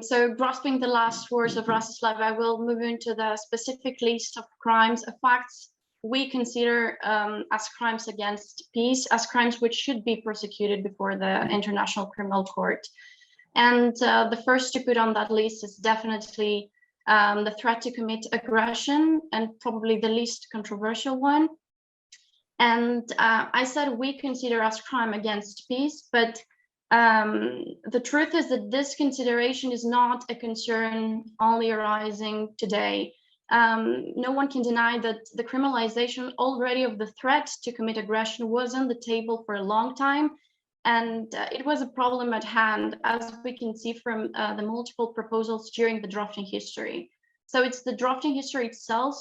So grasping the last words of Rastislav, I will move into the specific list of crimes, facts we consider as crimes against peace, as crimes which should be prosecuted before the International Criminal Court. And the first to put on that list is definitely the threat to commit aggression, and probably the least controversial one. And I said we consider as crime against peace, but the truth is that this consideration is not a concern only arising today. No one can deny that the criminalization already of the threat to commit aggression was on the table for a long time, and it was a problem at hand, as we can see from the multiple proposals during the drafting history. So it's the drafting history itself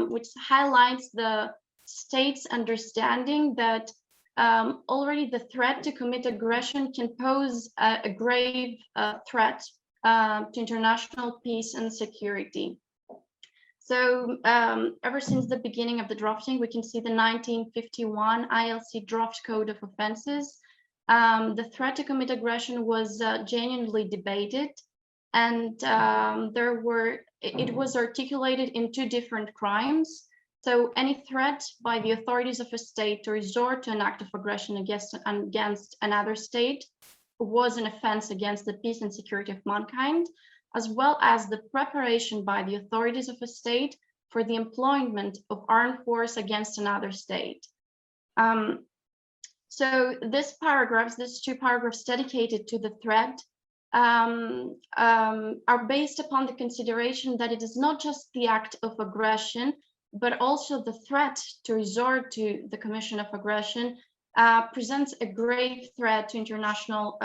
which highlights the state's understanding that already the threat to commit aggression can pose a grave threat to international peace and security. So ever since the beginning of the drafting, we can see the 1951 ILC draft code of offenses. The threat to commit aggression was genuinely debated, and it was articulated in two different crimes. So any threat by the authorities of a state to resort to an act of aggression against another state was an offense against the peace and security of mankind, as well as the preparation by the authorities of a state for the employment of armed force against another state. So these two paragraphs dedicated to the threat are based upon the consideration that it is not just the act of aggression, but also the threat to resort to the commission of aggression presents a grave threat to international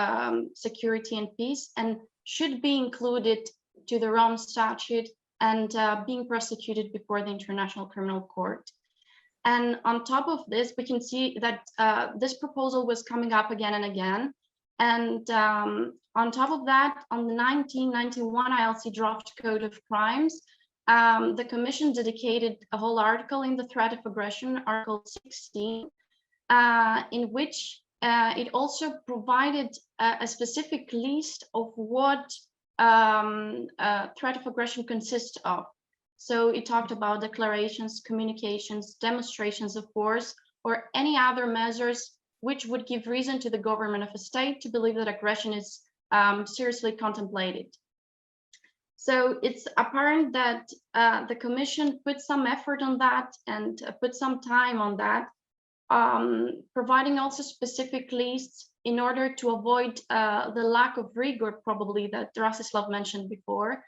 security and peace, and should be included to the Rome Statute and being prosecuted before the International Criminal Court. And on top of this, we can see that this proposal was coming up again and again. And on top of that, on the 1991 ILC Draft Code of Crimes, the Commission dedicated a whole article in the threat of aggression, Article 16, in which it also provided a specific list of what threat of aggression consists of. So it talked about declarations, communications, demonstrations of force, or any other measures which would give reason to the government of a state to believe that aggression is seriously contemplated. So it's apparent that the Commission put some effort on that and put some time on that, providing also specific lists in order to avoid the lack of rigor, probably, that Rastislav mentioned before,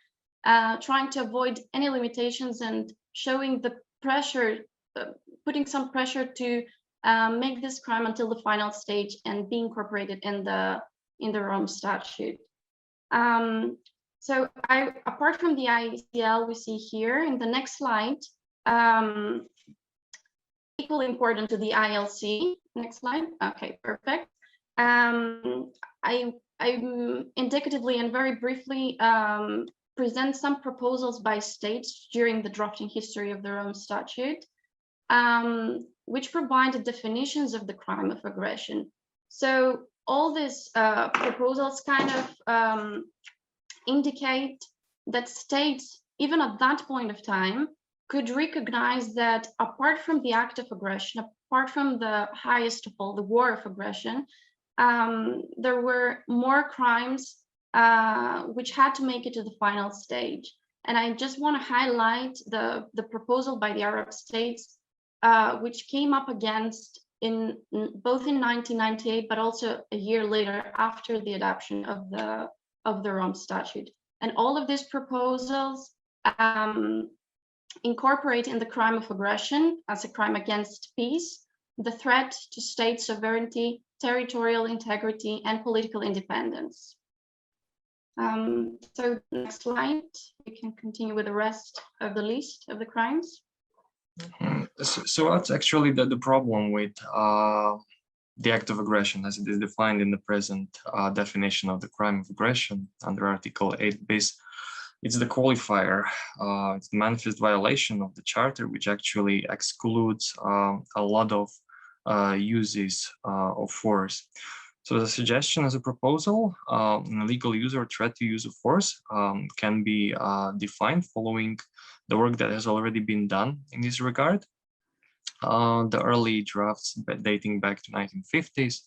trying to avoid any limitations and showing the pressure, putting some pressure to make this crime until the final stage and be incorporated in the Rome Statute. So apart from the ICL we see here in the next slide, equally important to the ILC. Next slide. Okay, perfect. I indicatively and very briefly present some proposals by states during the drafting history of the Rome Statute, which provided definitions of the crime of aggression. So all these proposals kind of indicate that states, even at that point of time, could recognize that apart from the act of aggression, apart from the highest of all, the war of aggression, there were more crimes which had to make it to the final stage. And I just want to highlight the proposal by the Arab states, which came up against both in 1998, but also a year later after the adoption of the Rome Statute. And all of these proposals incorporate in the crime of aggression as a crime against peace, the threat to state sovereignty, territorial integrity, and political independence. So next slide, we can continue with the rest of the list of the crimes. So what's actually the problem with the act of aggression as it is defined in the present definition of the crime of aggression under Article 8 bis? It's the qualifier. It's the manifest violation of the Charter, which actually excludes a lot of uses of force. So the suggestion as a proposal, legal use or threat to use of force can be defined following the work that has already been done in this regard. The early drafts dating back to 1950s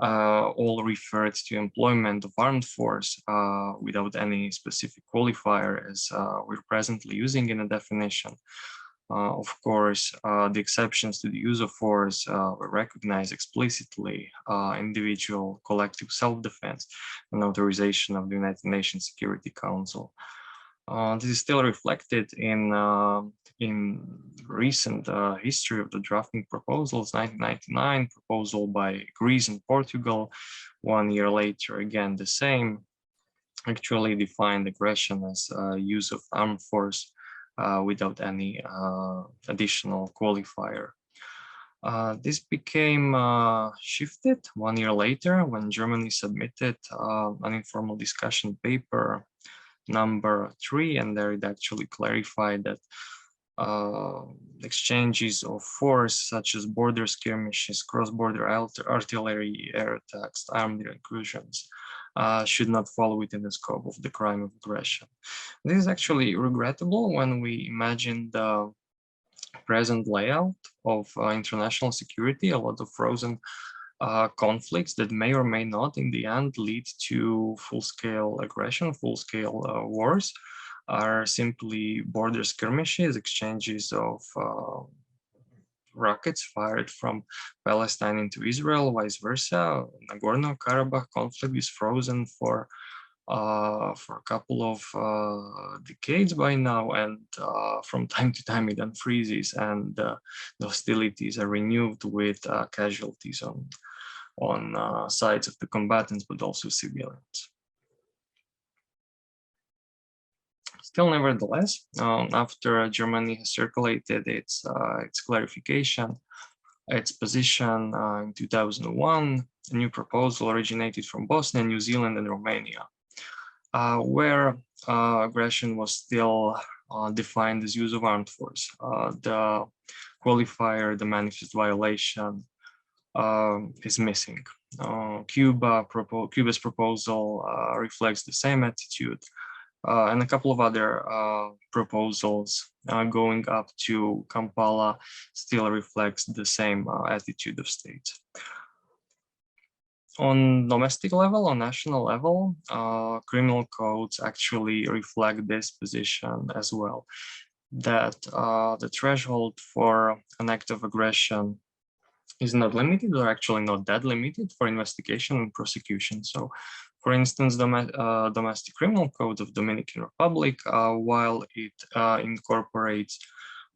all referred to employment of armed force without any specific qualifier as we're presently using in a definition. Of course, the exceptions to the use of force were recognized explicitly: individual, collective self-defense, and authorization of the United Nations Security Council. This is still reflected in recent history of the drafting proposals. 1999 proposal by Greece and Portugal. 1 year later, again the same, actually defined aggression as use of armed force without any additional qualifier. This became shifted 1 year later when Germany submitted an informal discussion paper number 3, and there it actually clarified that exchanges of force such as border skirmishes, cross-border artillery, air attacks, armed incursions should not fall within the scope of the crime of aggression. This is actually regrettable when we imagine the present layout of international security. A lot of frozen conflicts that may or may not in the end lead to full-scale aggression, full-scale wars, are simply border skirmishes, exchanges of rockets fired from Palestine into Israel, vice versa. Nagorno-Karabakh conflict is frozen for a couple of decades by now, and from time to time it unfreezes, and the hostilities are renewed with casualties on sides of the combatants, but also civilians. Still, nevertheless, after Germany has circulated its clarification, its position in 2001, a new proposal originated from Bosnia, New Zealand, and Romania, where aggression was still defined as use of armed force. The qualifier, the manifest violation, is missing. Cuba's proposal reflects the same attitude. And a couple of other proposals going up to Kampala still reflects the same attitude of states. On domestic level, on national level, criminal codes actually reflect this position as well, that the threshold for an act of aggression is not limited, or actually not that limited, for investigation and prosecution. So, for instance, the domestic criminal code of Dominican Republic, while it incorporates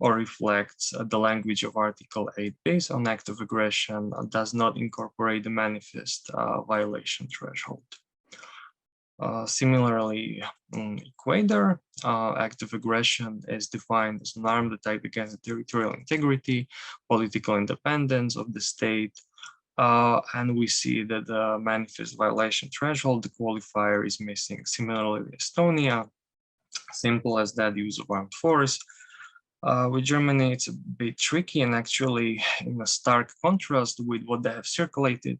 or reflects the language of Article 8 based on act of aggression, does not incorporate the manifest violation threshold. Similarly, in Ecuador, act of aggression is defined as an armed attack against the territorial integrity, political independence of the state, and we see that the manifest violation threshold, the qualifier, is missing. Similarly, Estonia, simple as that, use of armed force. With Germany, it's a bit tricky, and actually in a stark contrast with what they have circulated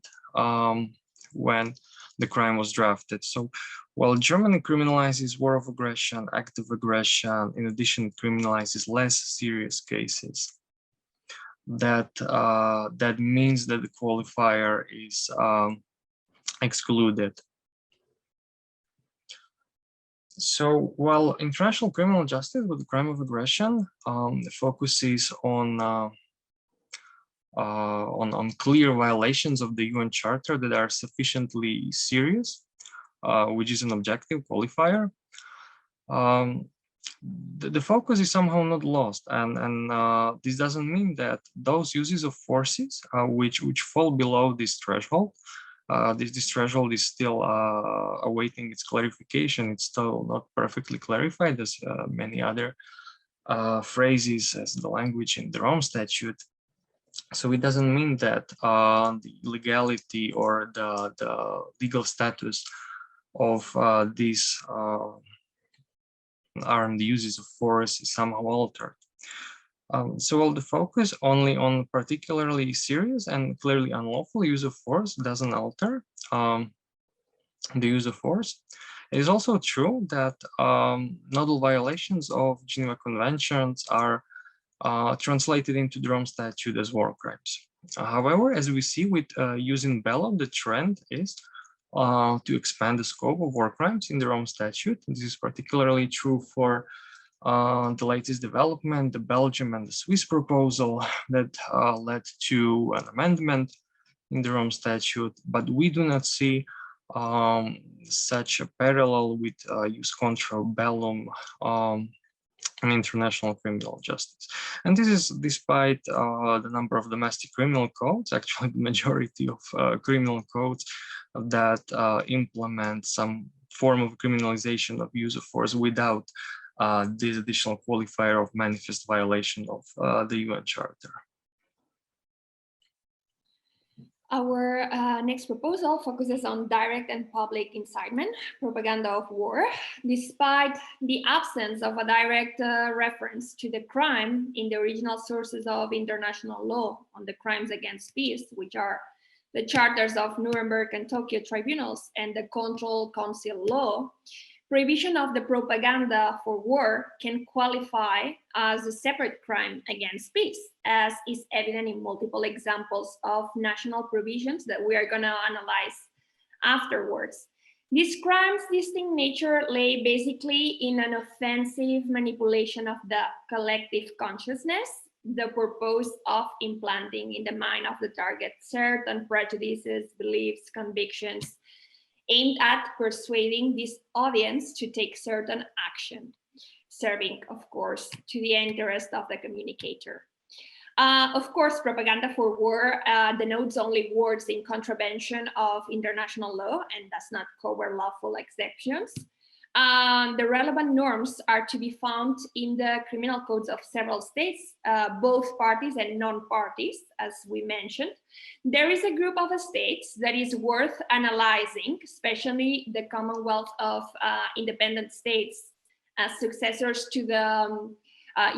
when the crime was drafted. So while Germany criminalizes war of aggression, act of aggression, in addition, it criminalizes less serious cases. That means that the qualifier is excluded. So while international criminal justice with the crime of aggression focuses on clear violations of the UN Charter that are sufficiently serious, which is an objective qualifier, the focus is somehow not lost, and this doesn't mean that those uses of forces which fall below this threshold, this threshold is still awaiting its clarification. It's still not perfectly clarified, as many other phrases as the language in the Rome Statute. So it doesn't mean that the legality or the legal status of these armed uses of force is somehow altered. So while the focus only on particularly serious and clearly unlawful use of force doesn't alter the use of force, it is also true that not all violations of Geneva Conventions are translated into the Rome Statute as war crimes. However, as we see with use in bello, the trend is to expand the scope of war crimes in the Rome Statute. This is particularly true for the latest development, the Belgium and the Swiss proposal that led to an amendment in the Rome Statute, but we do not see such a parallel with jus contra bellum in international criminal justice. And this is despite the number of domestic criminal codes, actually the majority of criminal codes that implement some form of criminalization of use of force without this additional qualifier of manifest violation of the UN Charter. Our next proposal focuses on direct and public incitement, propaganda of war. Despite the absence of a direct reference to the crime in the original sources of international law on the crimes against peace, which are the charters of Nuremberg and Tokyo tribunals and the Control Council law, prohibition of the propaganda for war can qualify as a separate crime against peace, as is evident in multiple examples of national provisions that we are going to analyze afterwards. These crimes' distinct nature lay basically in an offensive manipulation of the collective consciousness, the purpose of implanting in the mind of the target certain prejudices, beliefs, convictions, aimed at persuading this audience to take certain action, serving, of course, to the interest of the communicator. Of course, propaganda for war denotes only words in contravention of international law and does not cover lawful exceptions. The relevant norms are to be found in the criminal codes of several states, both parties and non-parties, as we mentioned. There is a group of states that is worth analyzing, especially the Commonwealth of Independent States as successors to the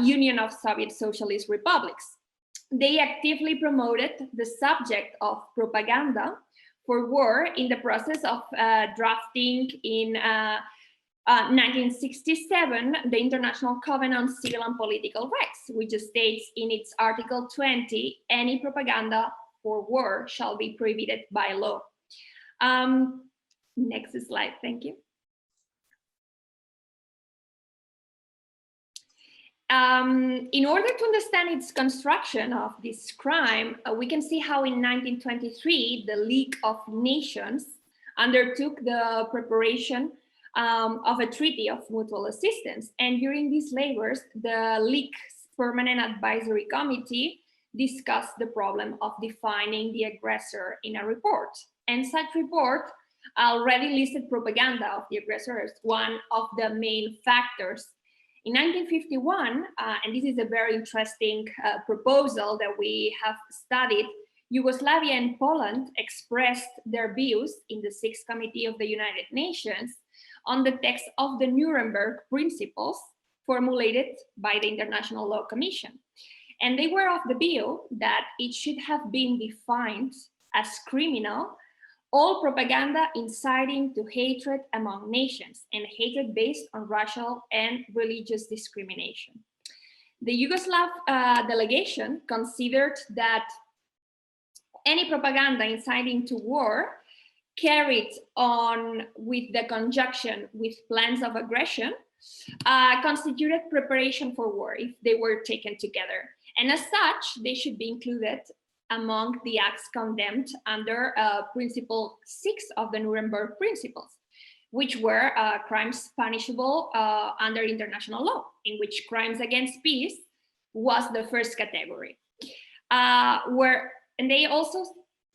Union of Soviet Socialist Republics. They actively promoted the subject of propaganda for war in the process of drafting in 1967, the International Convener on Civil and Political Rights, which states in its Article 20, any propaganda for war shall be prohibited by law. Next slide, thank you. In order to understand its construction of this crime, we can see how in 1923, the League of Nations undertook the preparation of a treaty of mutual assistance. And during these labors, the League's Permanent Advisory Committee discussed the problem of defining the aggressor in a report. And such report already listed propaganda of the aggressor as one of the main factors. In 1951, and this is a very interesting proposal that we have studied, Yugoslavia and Poland expressed their views in the Sixth Committee of the United Nations on the text of the Nuremberg Principles formulated by the International Law Commission. And they were of the view that it should have been defined as criminal all propaganda inciting to hatred among nations and hatred based on racial and religious discrimination. The Yugoslav delegation considered that any propaganda inciting to war carried on with the conjunction with plans of aggression constituted preparation for war if they were taken together. And as such, they should be included among the acts condemned under Principle 6 of the Nuremberg Principles, which were crimes punishable under international law, in which crimes against peace was the first category. And they also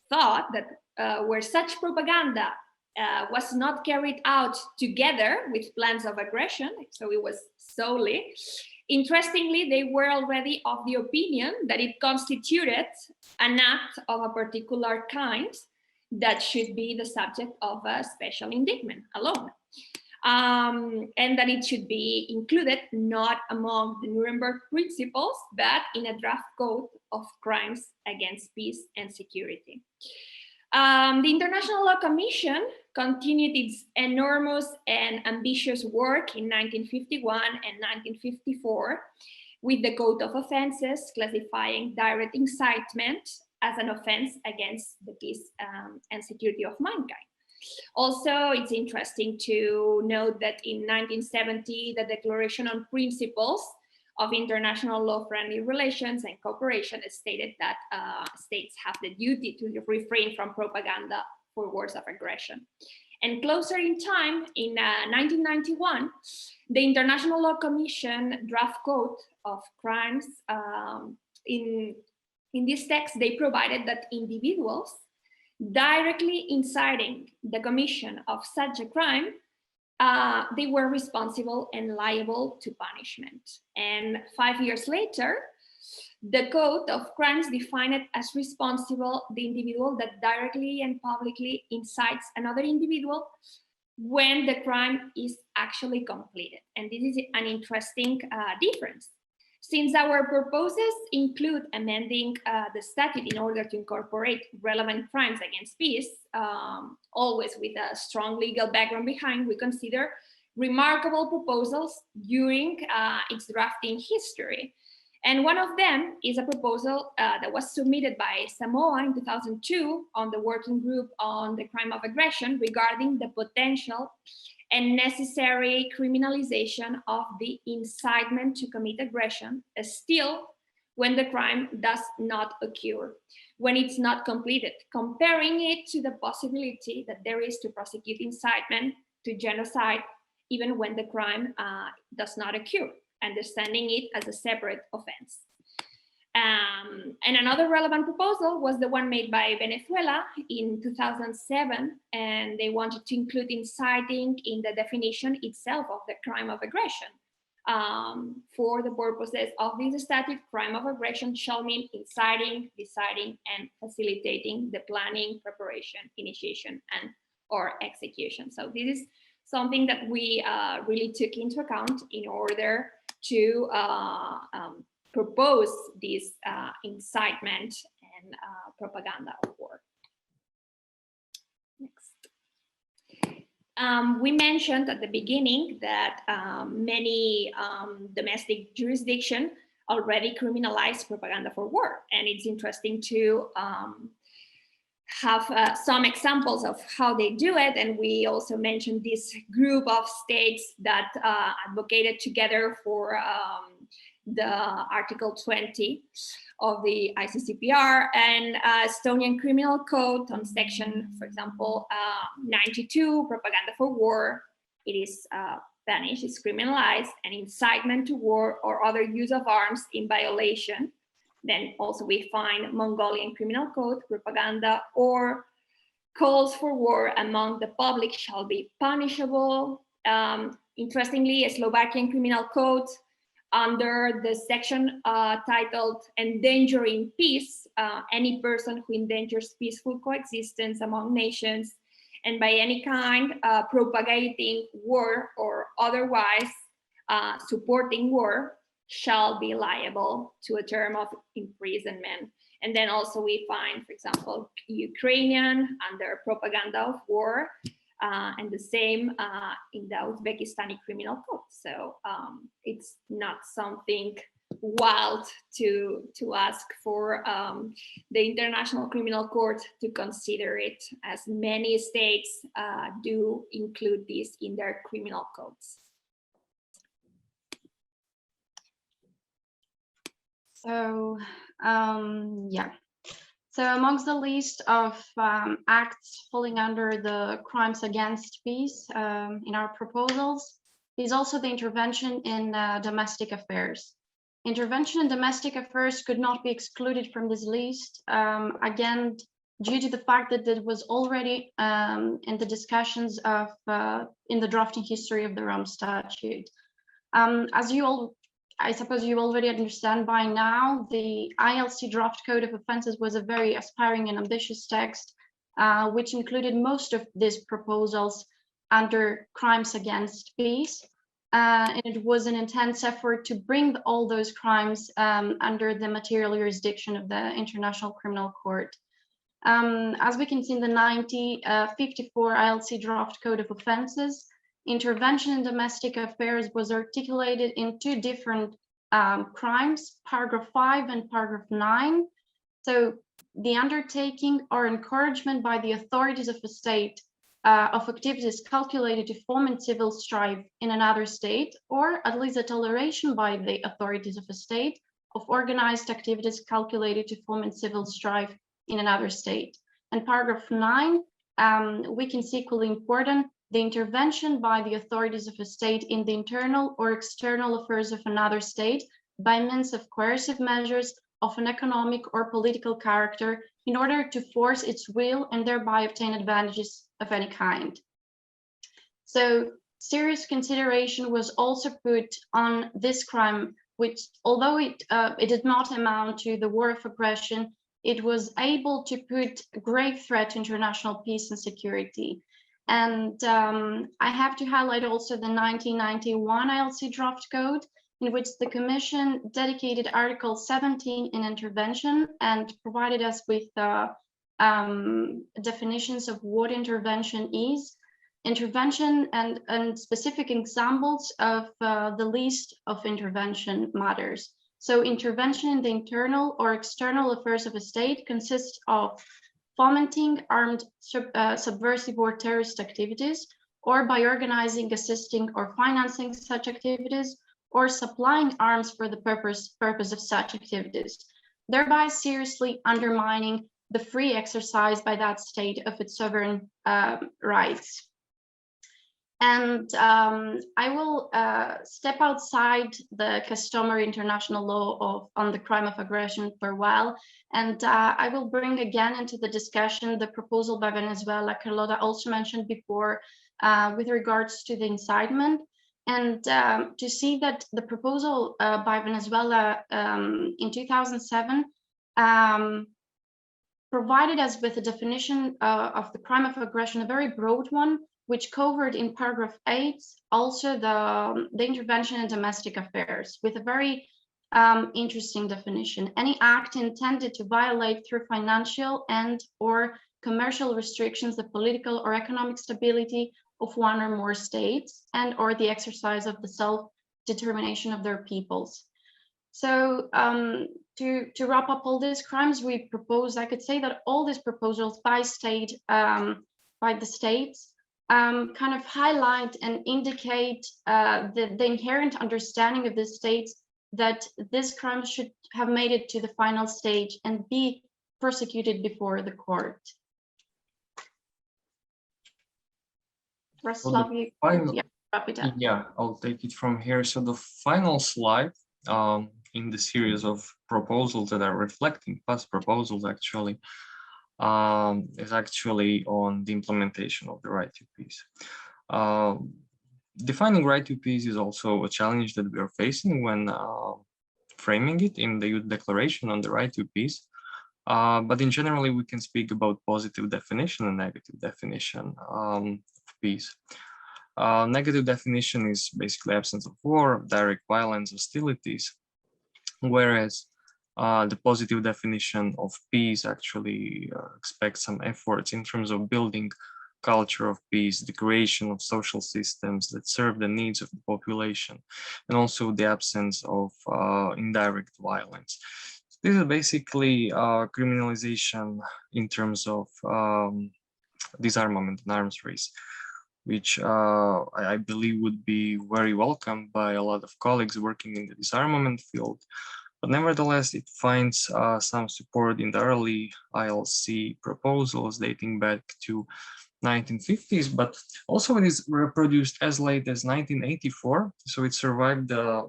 thought that where such propaganda was not carried out together with plans of aggression, so it was solely, interestingly, they were already of the opinion that it constituted an act of a particular kind that should be the subject of a special indictment alone. and that it should be included not among the Nuremberg principles, but in a draft code of crimes against peace and security. The International Law Commission continued its enormous and ambitious work in 1951 and 1954 with the Code of Offenses classifying direct incitement as an offense against the peace and security of mankind. Also, it's interesting to note that in 1970, the Declaration on Principles of International Law-Friendly Relations and Cooperation stated that states have the duty to refrain from propaganda for wars of aggression. And closer in time, in 1991, the International Law Commission draft code of crimes, in this text, they provided that individuals directly inciting the commission of such a crime, they were responsible and liable to punishment. And 5 years later, the Code of Crimes defined it as responsible the individual that directly and publicly incites another individual when the crime is actually completed. And this is an interesting difference. Since our purposes include amending the statute in order to incorporate relevant crimes against peace, always with a strong legal background behind, we consider remarkable proposals during its drafting history. And one of them is a proposal that was submitted by Samoa in 2002 on the working group on the crime of aggression regarding the potential and necessary criminalization of the incitement to commit aggression, still when the crime does not occur, when it's not completed, comparing it to the possibility that there is to prosecute incitement to genocide, even when the crime does not occur, understanding it as a separate offense. And another relevant proposal was the one made by Venezuela in 2007, and they wanted to include inciting in the definition itself of the crime of aggression. For the purposes of this statute, crime of aggression shall mean inciting, deciding, and facilitating the planning, preparation, initiation, and or execution. So this is something that we really took into account in order to propose this incitement and propaganda of war. Next. We mentioned at the beginning that many domestic jurisdictions already criminalize propaganda for war. And it's interesting to have some examples of how they do it. And we also mentioned this group of states that advocated together for the Article 20 of the ICCPR and Estonian Criminal Code on section, for example, 92, propaganda for war. It is banished, it's criminalized, and incitement to war or other use of arms in violation. Then also we find Mongolian Criminal Code, propaganda or calls for war among the public shall be punishable. Interestingly, a Slovakian Criminal Code under the section titled Endangering Peace, any person who endangers peaceful coexistence among nations and by any kind propagating war or otherwise supporting war shall be liable to a term of imprisonment. And then also we find, for example, Ukrainian under propaganda of war, and the same in the Uzbekistani Criminal Code. So it's not something wild to ask for the International Criminal Court to consider it, as many states do include this in their criminal codes. So, yeah. So amongst the list of acts falling under the crimes against peace in our proposals is also the intervention in domestic affairs. Intervention in domestic affairs could not be excluded from this list, again, due to the fact that it was already in the discussions of in the drafting history of the Rome Statute. As you all, I suppose you already understand by now, the ILC draft code of offenses was a very aspiring and ambitious text, which included most of these proposals under crimes against peace. And it was an intense effort to bring all those crimes under the material jurisdiction of the International Criminal Court. As we can see in the 1954 ILC Draft Code of Offenses, intervention in domestic affairs was articulated in two different crimes, paragraph 5 and paragraph 9. So the undertaking or encouragement by the authorities of a state of activities calculated to foment civil strife in another state, or at least a toleration by the authorities of a state of organized activities calculated to foment civil strife in another state. And paragraph 9, we can see equally important, the intervention by the authorities of a state in the internal or external affairs of another state by means of coercive measures of an economic or political character in order to force its will and thereby obtain advantages of any kind. So serious consideration was also put on this crime, which although it did not amount to the war of aggression, it was able to put grave threat to international peace and security. And I have to highlight also the 1991 ILC Draft Code, in which the Commission dedicated Article 17 in intervention and provided us with definitions of what intervention is, intervention and specific examples of the list of intervention matters. So intervention in the internal or external affairs of a state consists of fomenting armed subversive or terrorist activities, or by organizing, assisting, or financing such activities, or supplying arms for the purpose of such activities, thereby seriously undermining the free exercise by that state of its sovereign rights. And I will step outside the customary international law on the crime of aggression for a while, and I will bring again into the discussion the proposal by Venezuela, Carlota also mentioned before, with regards to the incitement, and to see that the proposal by Venezuela in 2007 provided us with a definition of the crime of aggression, a very broad one, which covered in paragraph 8 also the intervention in domestic affairs, with a very interesting definition. Any act intended to violate through financial and or commercial restrictions the political or economic stability of one or more states and or the exercise of the self-determination of their peoples. So to wrap up all these crimes, we propose, I could say that all these proposals by state, by the states, kind of highlight and indicate the inherent understanding of the states that this crime should have made it to the final stage and be prosecuted before the court. Rastislav, wrap it up. Yeah, I'll take it from here. So the final slide in the series of proposals that are reflecting past proposals actually is actually on the implementation of the right to peace. Defining right to peace is also a challenge that we are facing when framing it in the Youth Declaration on the right to peace. But in generally, we can speak about positive definition and negative definition of peace. Negative definition is basically absence of war, direct violence, hostilities, whereas the positive definition of peace actually expects some efforts in terms of building culture of peace, the creation of social systems that serve the needs of the population, and also the absence of indirect violence. So this is basically criminalization in terms of disarmament and arms race, which I believe would be very welcome by a lot of colleagues working in the disarmament field. But nevertheless, it finds some support in the early ILC proposals dating back to 1950s, but also it is reproduced as late as 1984. So it survived the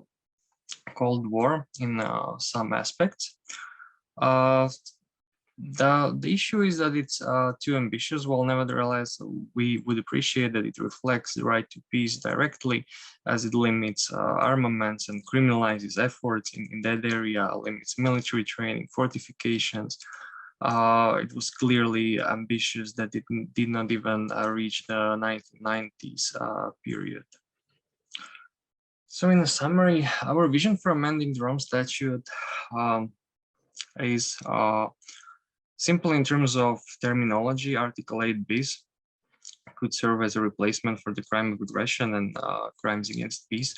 Cold War in some aspects. The issue is that it's too ambitious. Well, nevertheless, we would appreciate that it reflects the right to peace directly, as it limits armaments and criminalizes efforts in that area, limits military training, fortifications, it was clearly ambitious that it did not even reach the 1990s period. So in a summary, our vision for amending the Rome Statute is simple in terms of terminology. Article 8 bis could serve as a replacement for the crime of aggression and crimes against peace.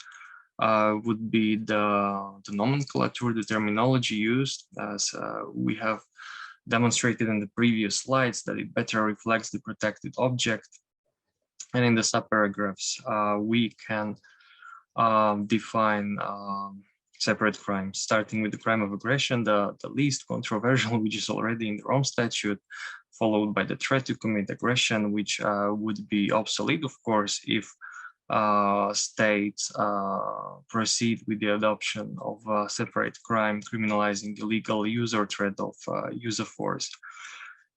Would be the nomenclature, the terminology used, as we have demonstrated in the previous slides, that it better reflects the protected object. And in the subparagraphs, we can define separate crimes, starting with the crime of aggression, the least controversial, which is already in the Rome Statute, followed by the threat to commit aggression, which would be obsolete, of course, if states proceed with the adoption of a separate crime criminalizing the legal use or threat of use of force.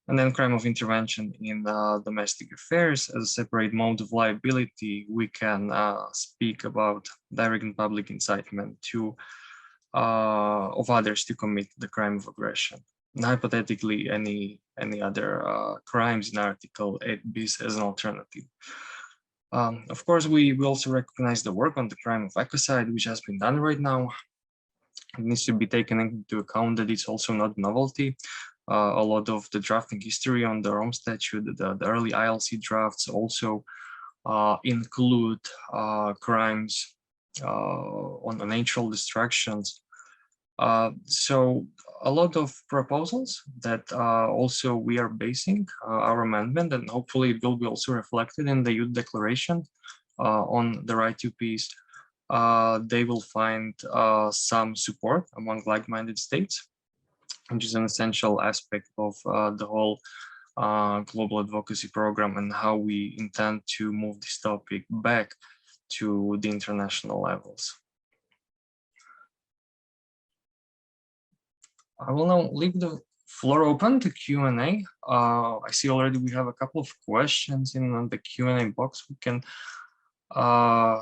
And then crime of intervention in domestic affairs as a separate mode of liability. We can speak about direct and public incitement to of others to commit the crime of aggression. And hypothetically, any other crimes in Article 8 bis as an alternative. Of course, we also recognize the work on the crime of ecocide, which has been done right now. It needs to be taken into account that it's also not novelty. A lot of the drafting history on the Rome Statute, the early ILC drafts also include crimes on the natural destructions. So a lot of proposals that also we are basing our amendment, and hopefully it will be also reflected in the Youth Declaration on the right to peace. They will find some support among like-minded states, which is an essential aspect of the whole global advocacy program and how we intend to move this topic back to the international levels. I will now leave the floor open to Q&A. I see already we have a couple of questions in the Q&A box. We can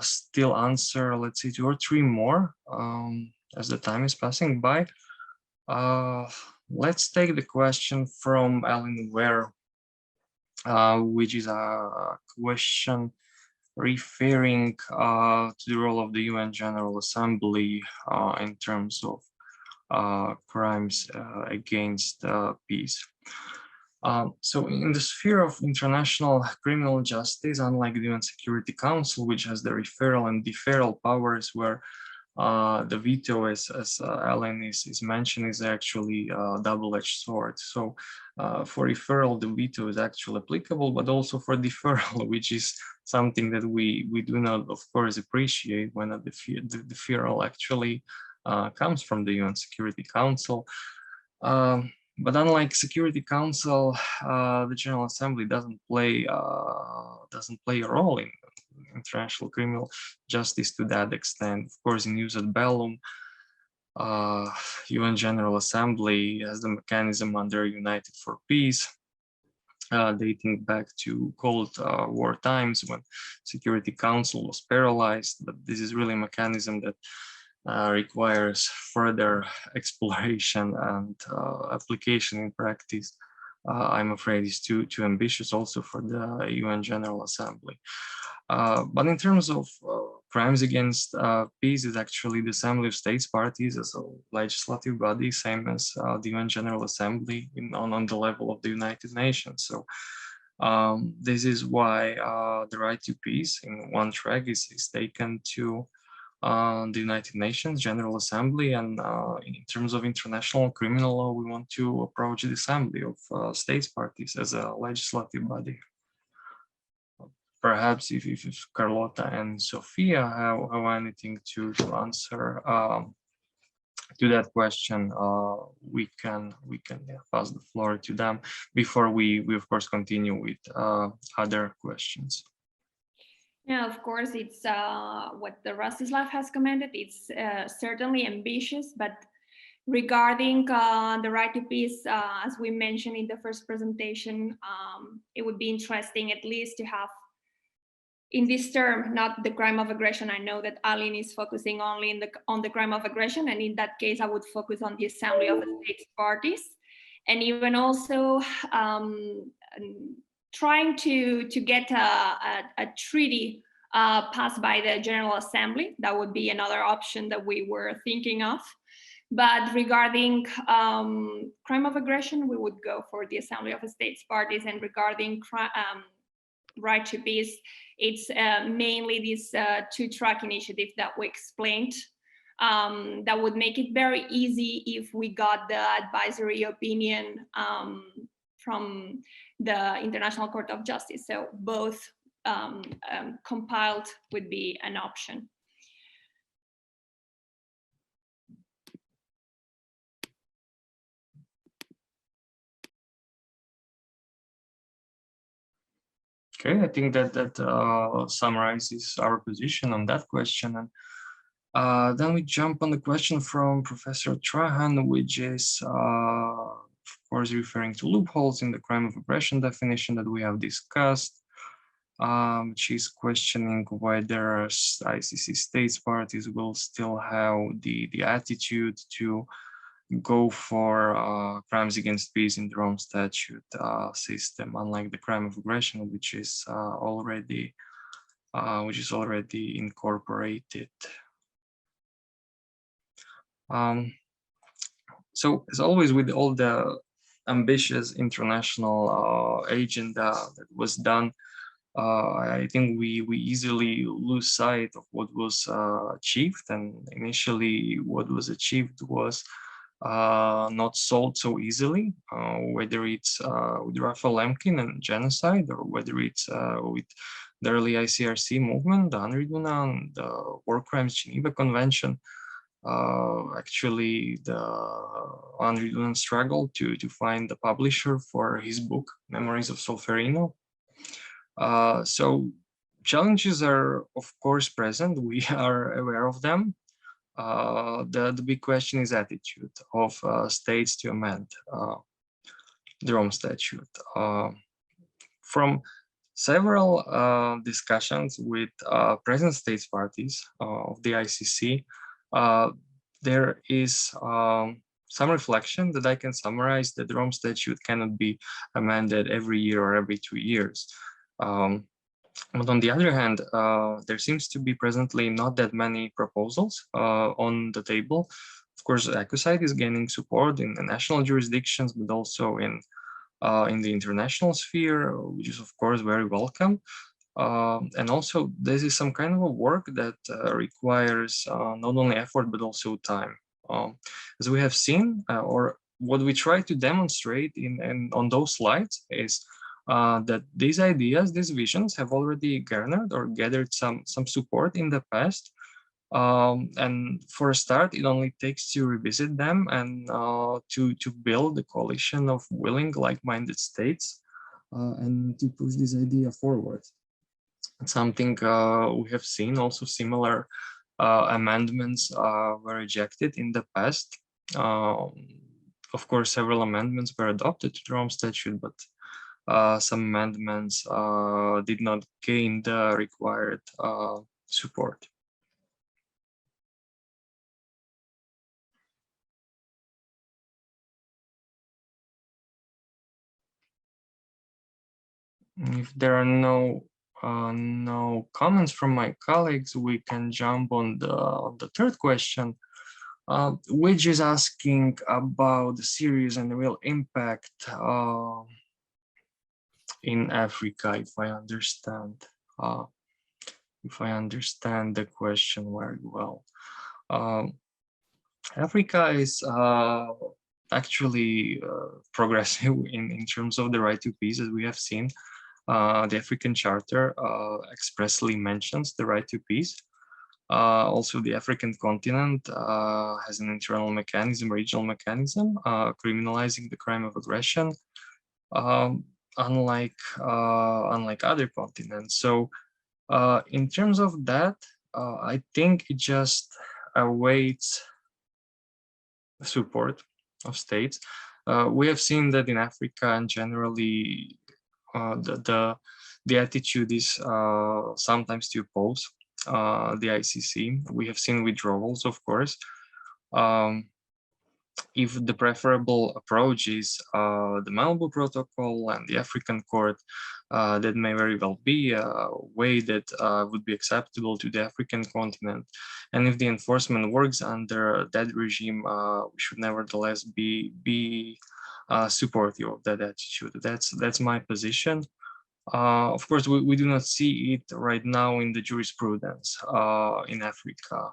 still answer, let's say, 2 or 3 more as the time is passing by. Let's take the question from Alan Ware, which is a question referring to the role of the UN General Assembly in terms of crimes against peace. So in the sphere of international criminal justice, unlike the UN Security Council, which has the referral and deferral powers, where the veto, as Alan is mentioned, is actually a double-edged sword. So for referral, the veto is actually applicable, but also for deferral, which is something that we do not, of course, appreciate when the deferral actually comes from the UN Security Council. But unlike Security Council, the General Assembly doesn't play a role in international criminal justice to that extent. Of course, in Jus ad bellum, UN General Assembly has the mechanism under United for Peace, dating back to Cold War times when Security Council was paralyzed. But this is really a mechanism that requires further exploration and application in practice. I'm afraid is too ambitious also for the UN General Assembly. But in terms of crimes against peace, is actually the Assembly of States Parties as a legislative body, same as the UN General Assembly on the level of the United Nations. So this is why the right to peace in one track is taken to the United Nations General Assembly, and in terms of international criminal law, we want to approach the Assembly of States Parties as a legislative body. Perhaps if Carlota and Sofia have anything to answer to that question, we can pass the floor to them before we of course continue with other questions. Yeah, of course, it's what the Rastislav has commented. It's certainly ambitious, but regarding the right to peace, as we mentioned in the first presentation, it would be interesting at least to have in this term, not the crime of aggression. I know that Aline is focusing only on the crime of aggression, and in that case, I would focus on the Assembly of the States Parties. and even also trying to get a treaty passed by the General Assembly. That would be another option that we were thinking of. But regarding crime of aggression, we would go for the Assembly of States Parties, and regarding right to peace, it's mainly this two-track initiative that we explained. That would make it very easy if we got the advisory opinion from the International Court of Justice. So both compiled would be an option. Okay, I think that summarizes our position on that question. And then we jump on the question from Professor Trahan, which is, of course, referring to loopholes in the crime of aggression definition that we have discussed. She's questioning whether ICC states parties will still have the attitude to go for crimes against peace in the Rome Statute system, unlike the crime of aggression, which is already incorporated. So as always, with all the ambitious international agenda that was done, I think we easily lose sight of what was achieved. And initially, what was achieved was not solved so easily, whether it's with Raphael Lemkin and genocide, or whether it's with the early ICRC movement, the Unredunan, the War Crimes Geneva Convention. Actually, the Unredunan struggled to find the publisher for his book, Memories of Solferino. So challenges are, of course, present. We are aware of them. The big question is attitude of states to amend the Rome Statute. From several discussions with present states parties of the ICC, there is some reflection that I can summarize that the Rome Statute cannot be amended every year or every 2 years. But on the other hand, there seems to be presently not that many proposals on the table. Of course, ecocide is gaining support in the national jurisdictions, but also in the international sphere, which is of course very welcome. And also, this is some kind of a work that requires not only effort but also time. As we have seen, or what we try to demonstrate on those slides is that these ideas, these visions have already garnered or gathered some support in the past. And for a start, it only takes to revisit them and to build a coalition of willing, like-minded states and to push this idea forward. Something we have seen also similar amendments were rejected in the past. Of course, several amendments were adopted to the Rome Statute, but some amendments did not gain the required support. If there are no comments from my colleagues, we can jump on the third question, which is asking about the serious and real impact in Africa, if I understand the question very well. Africa is actually progressive in terms of the right to peace, as we have seen. The African Charter expressly mentions the right to peace. Also, the African continent has an internal mechanism, regional mechanism, criminalizing the crime of aggression, unlike other continents. So, in terms of that, I think it just awaits support of states. We have seen that in Africa, and generally, the attitude is sometimes to oppose the ICC. We have seen withdrawals, of course. if the preferable approach is the Malabo Protocol and the African Court, that may very well be a way that would be acceptable to the African continent. And if the enforcement works under that regime, we should nevertheless be supportive of that attitude. That's my position. Of course, we do not see it right now in the jurisprudence in Africa.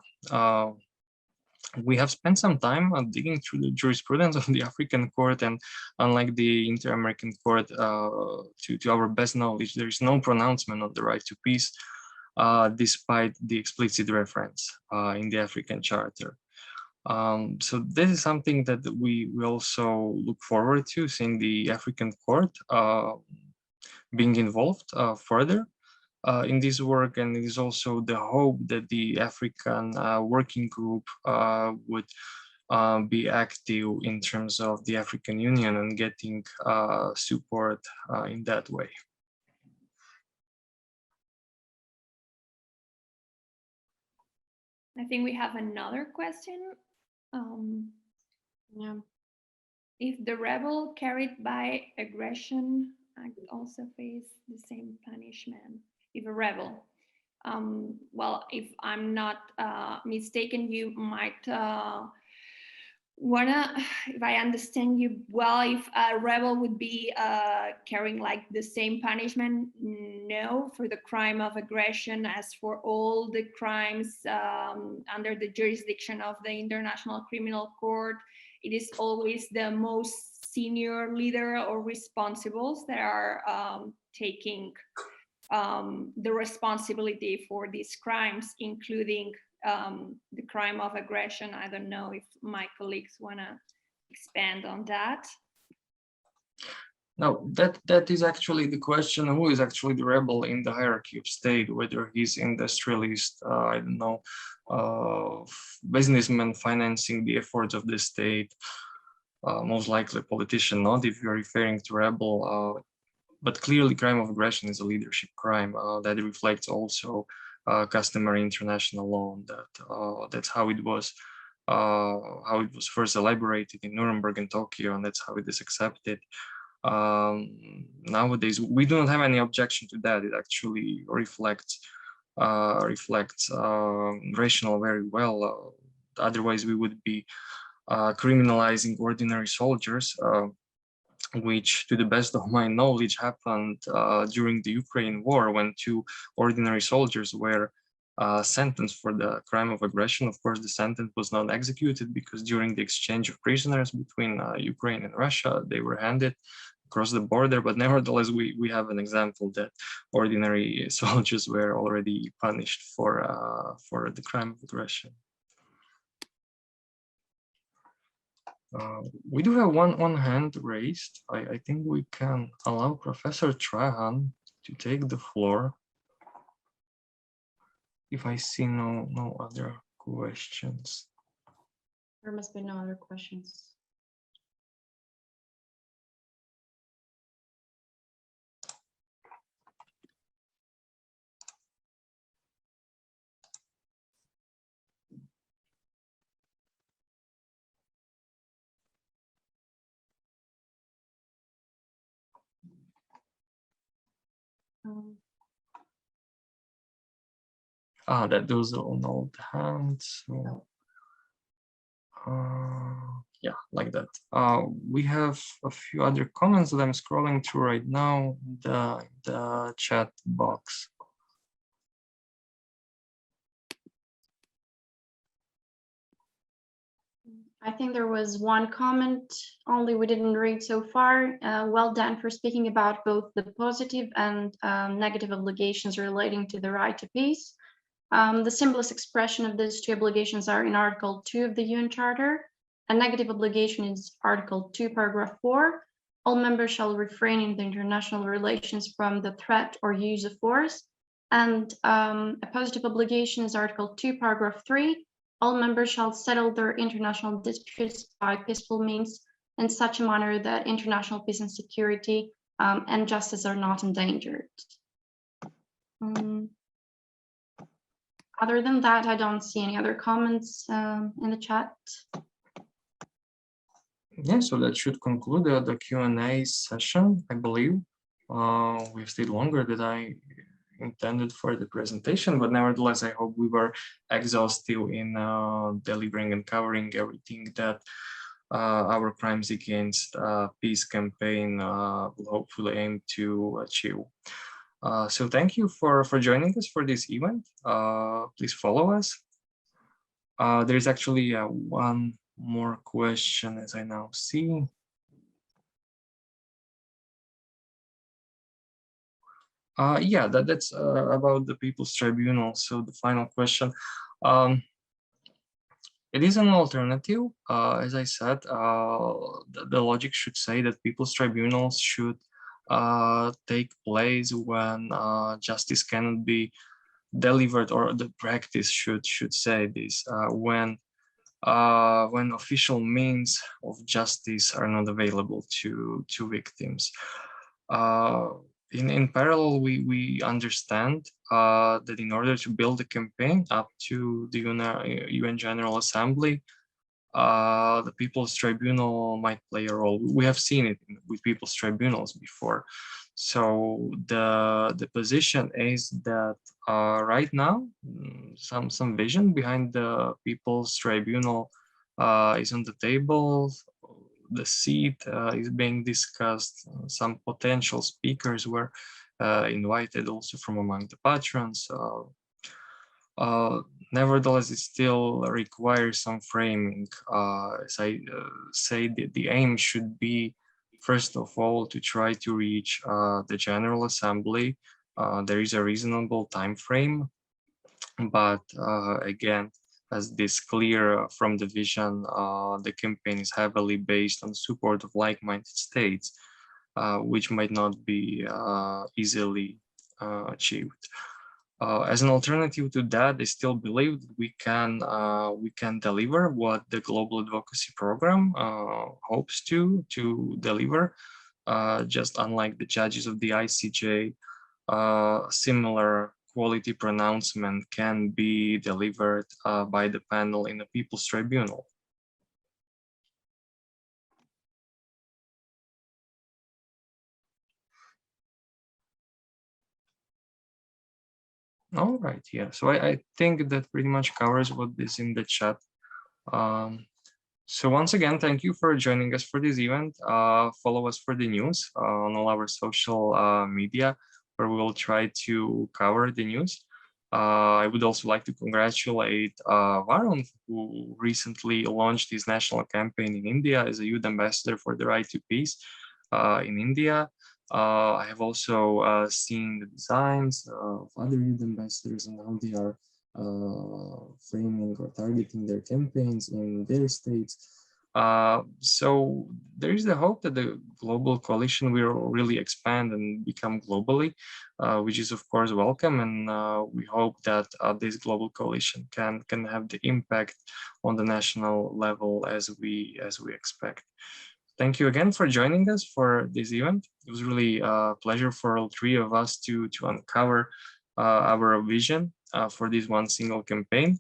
We have spent some time digging through the jurisprudence of the African Court, and unlike the Inter-American Court, to our best knowledge, there is no pronouncement of the right to peace, despite the explicit reference in the African Charter. So this is something that we also look forward to, seeing the African Court being involved further in this work, and it is also the hope that the African working group would be active in terms of the African Union and getting support in that way. I think we have another question. Yeah. If the rebel carried by aggression act also face the same punishment. If a rebel, well, if I'm not mistaken, you might wanna, if I understand you well, if a rebel would be carrying like the same punishment, no, for the crime of aggression as for all the crimes under the jurisdiction of the International Criminal Court. It is always the most senior leader or responsibles that are taking the responsibility for these crimes, including the crime of aggression. I don't know if my colleagues want to expand on that. No, that is actually the question: who is actually the rebel in the hierarchy of state? Whether he's industrialist, I don't know, businessman financing the efforts of the state, most likely a politician, not if you're referring to rebel. But clearly, crime of aggression is a leadership crime that reflects also customary international law. That's how it was first elaborated in Nuremberg and Tokyo, and that's how it is accepted. Nowadays, we do not have any objection to that. It actually reflects rational very well. Otherwise, we would be criminalizing ordinary soldiers, which, to the best of my knowledge, happened during the Ukraine war, when 2 ordinary soldiers were sentenced for the crime of aggression. Of course, the sentence was not executed because during the exchange of prisoners between Ukraine and Russia, they were handed across the border. But nevertheless, we have an example that ordinary soldiers were already punished for the crime of aggression. We do have one hand raised. I think we can allow Professor Trahan to take the floor if I see no other questions. There must be no other questions. That those are on old hands. So, yeah, like that. We have a few other comments that I'm scrolling through right now. The chat box. I think there was one comment only we didn't read so far. Well done for speaking about both the positive and negative obligations relating to the right to peace. The simplest expression of these 2 obligations are in Article 2 of the UN Charter. A negative obligation is Article 2, Paragraph 4. All members shall refrain in the international relations from the threat or use of force. And a positive obligation is Article 2, Paragraph 3. All members shall settle their international disputes by peaceful means in such a manner that international peace and security and justice are not endangered. Other than that, I don't see any other comments in the chat. Yeah, so that should conclude the Q&A session, I believe. We've stayed longer than I intended for the presentation, but nevertheless, I hope we were exhaustive in delivering and covering everything that our Crimes Against Peace campaign will hopefully aim to achieve. So thank you for joining us for this event. Please follow us. There's actually one more question as I now see. Yeah, that's about the People's Tribunal. So the final question. It is an alternative. As I said, the logic should say that People's Tribunals should take place when justice cannot be delivered, or the practice should say this, when official means of justice are not available to victims. In parallel, we understand that in order to build a campaign up to the UN General Assembly, the People's Tribunal might play a role. We have seen it with People's Tribunals before. So the position is that right now, some vision behind the People's Tribunal is on the table. The seat is being discussed. Some potential speakers were invited also from among the patrons. Nevertheless, it still requires some framing. As I say, the aim should be, first of all, to try to reach the General Assembly. There is a reasonable time frame, but again, as this clear from the vision, the campaign is heavily based on support of like-minded states, which might not be easily achieved. As an alternative to that, I still believe that we can deliver what the Global Advocacy Program hopes to deliver. Just unlike the judges of the ICJ, similar quality pronouncement can be delivered by the panel in the People's Tribunal. All right, yeah. So I think that pretty much covers what is in the chat. So once again, thank you for joining us for this event. Follow us for the news on all our social media, where we will try to cover the news. I would also like to congratulate Varun, who recently launched his national campaign in India as a youth ambassador for the right to peace in India. I have also seen the designs of other youth ambassadors and how they are framing or targeting their campaigns in their states. So there is the hope that the global coalition will really expand and become globally, which is of course welcome, and we hope that this global coalition can have the impact on the national level as we expect. Thank you again for joining us for this event. It was really a pleasure for all three of us to uncover our vision for this one single campaign.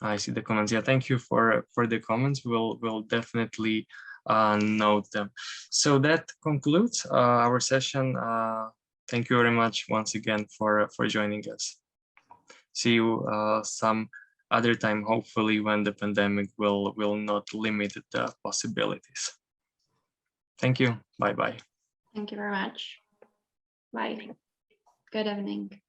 I see the comments. Yeah, thank you for the comments. We'll definitely note them. So that concludes our session. Thank you very much once again for joining us. See you some other time, hopefully, when the pandemic will not limit the possibilities. Thank you. Bye-bye. Thank you very much. Bye. Good evening.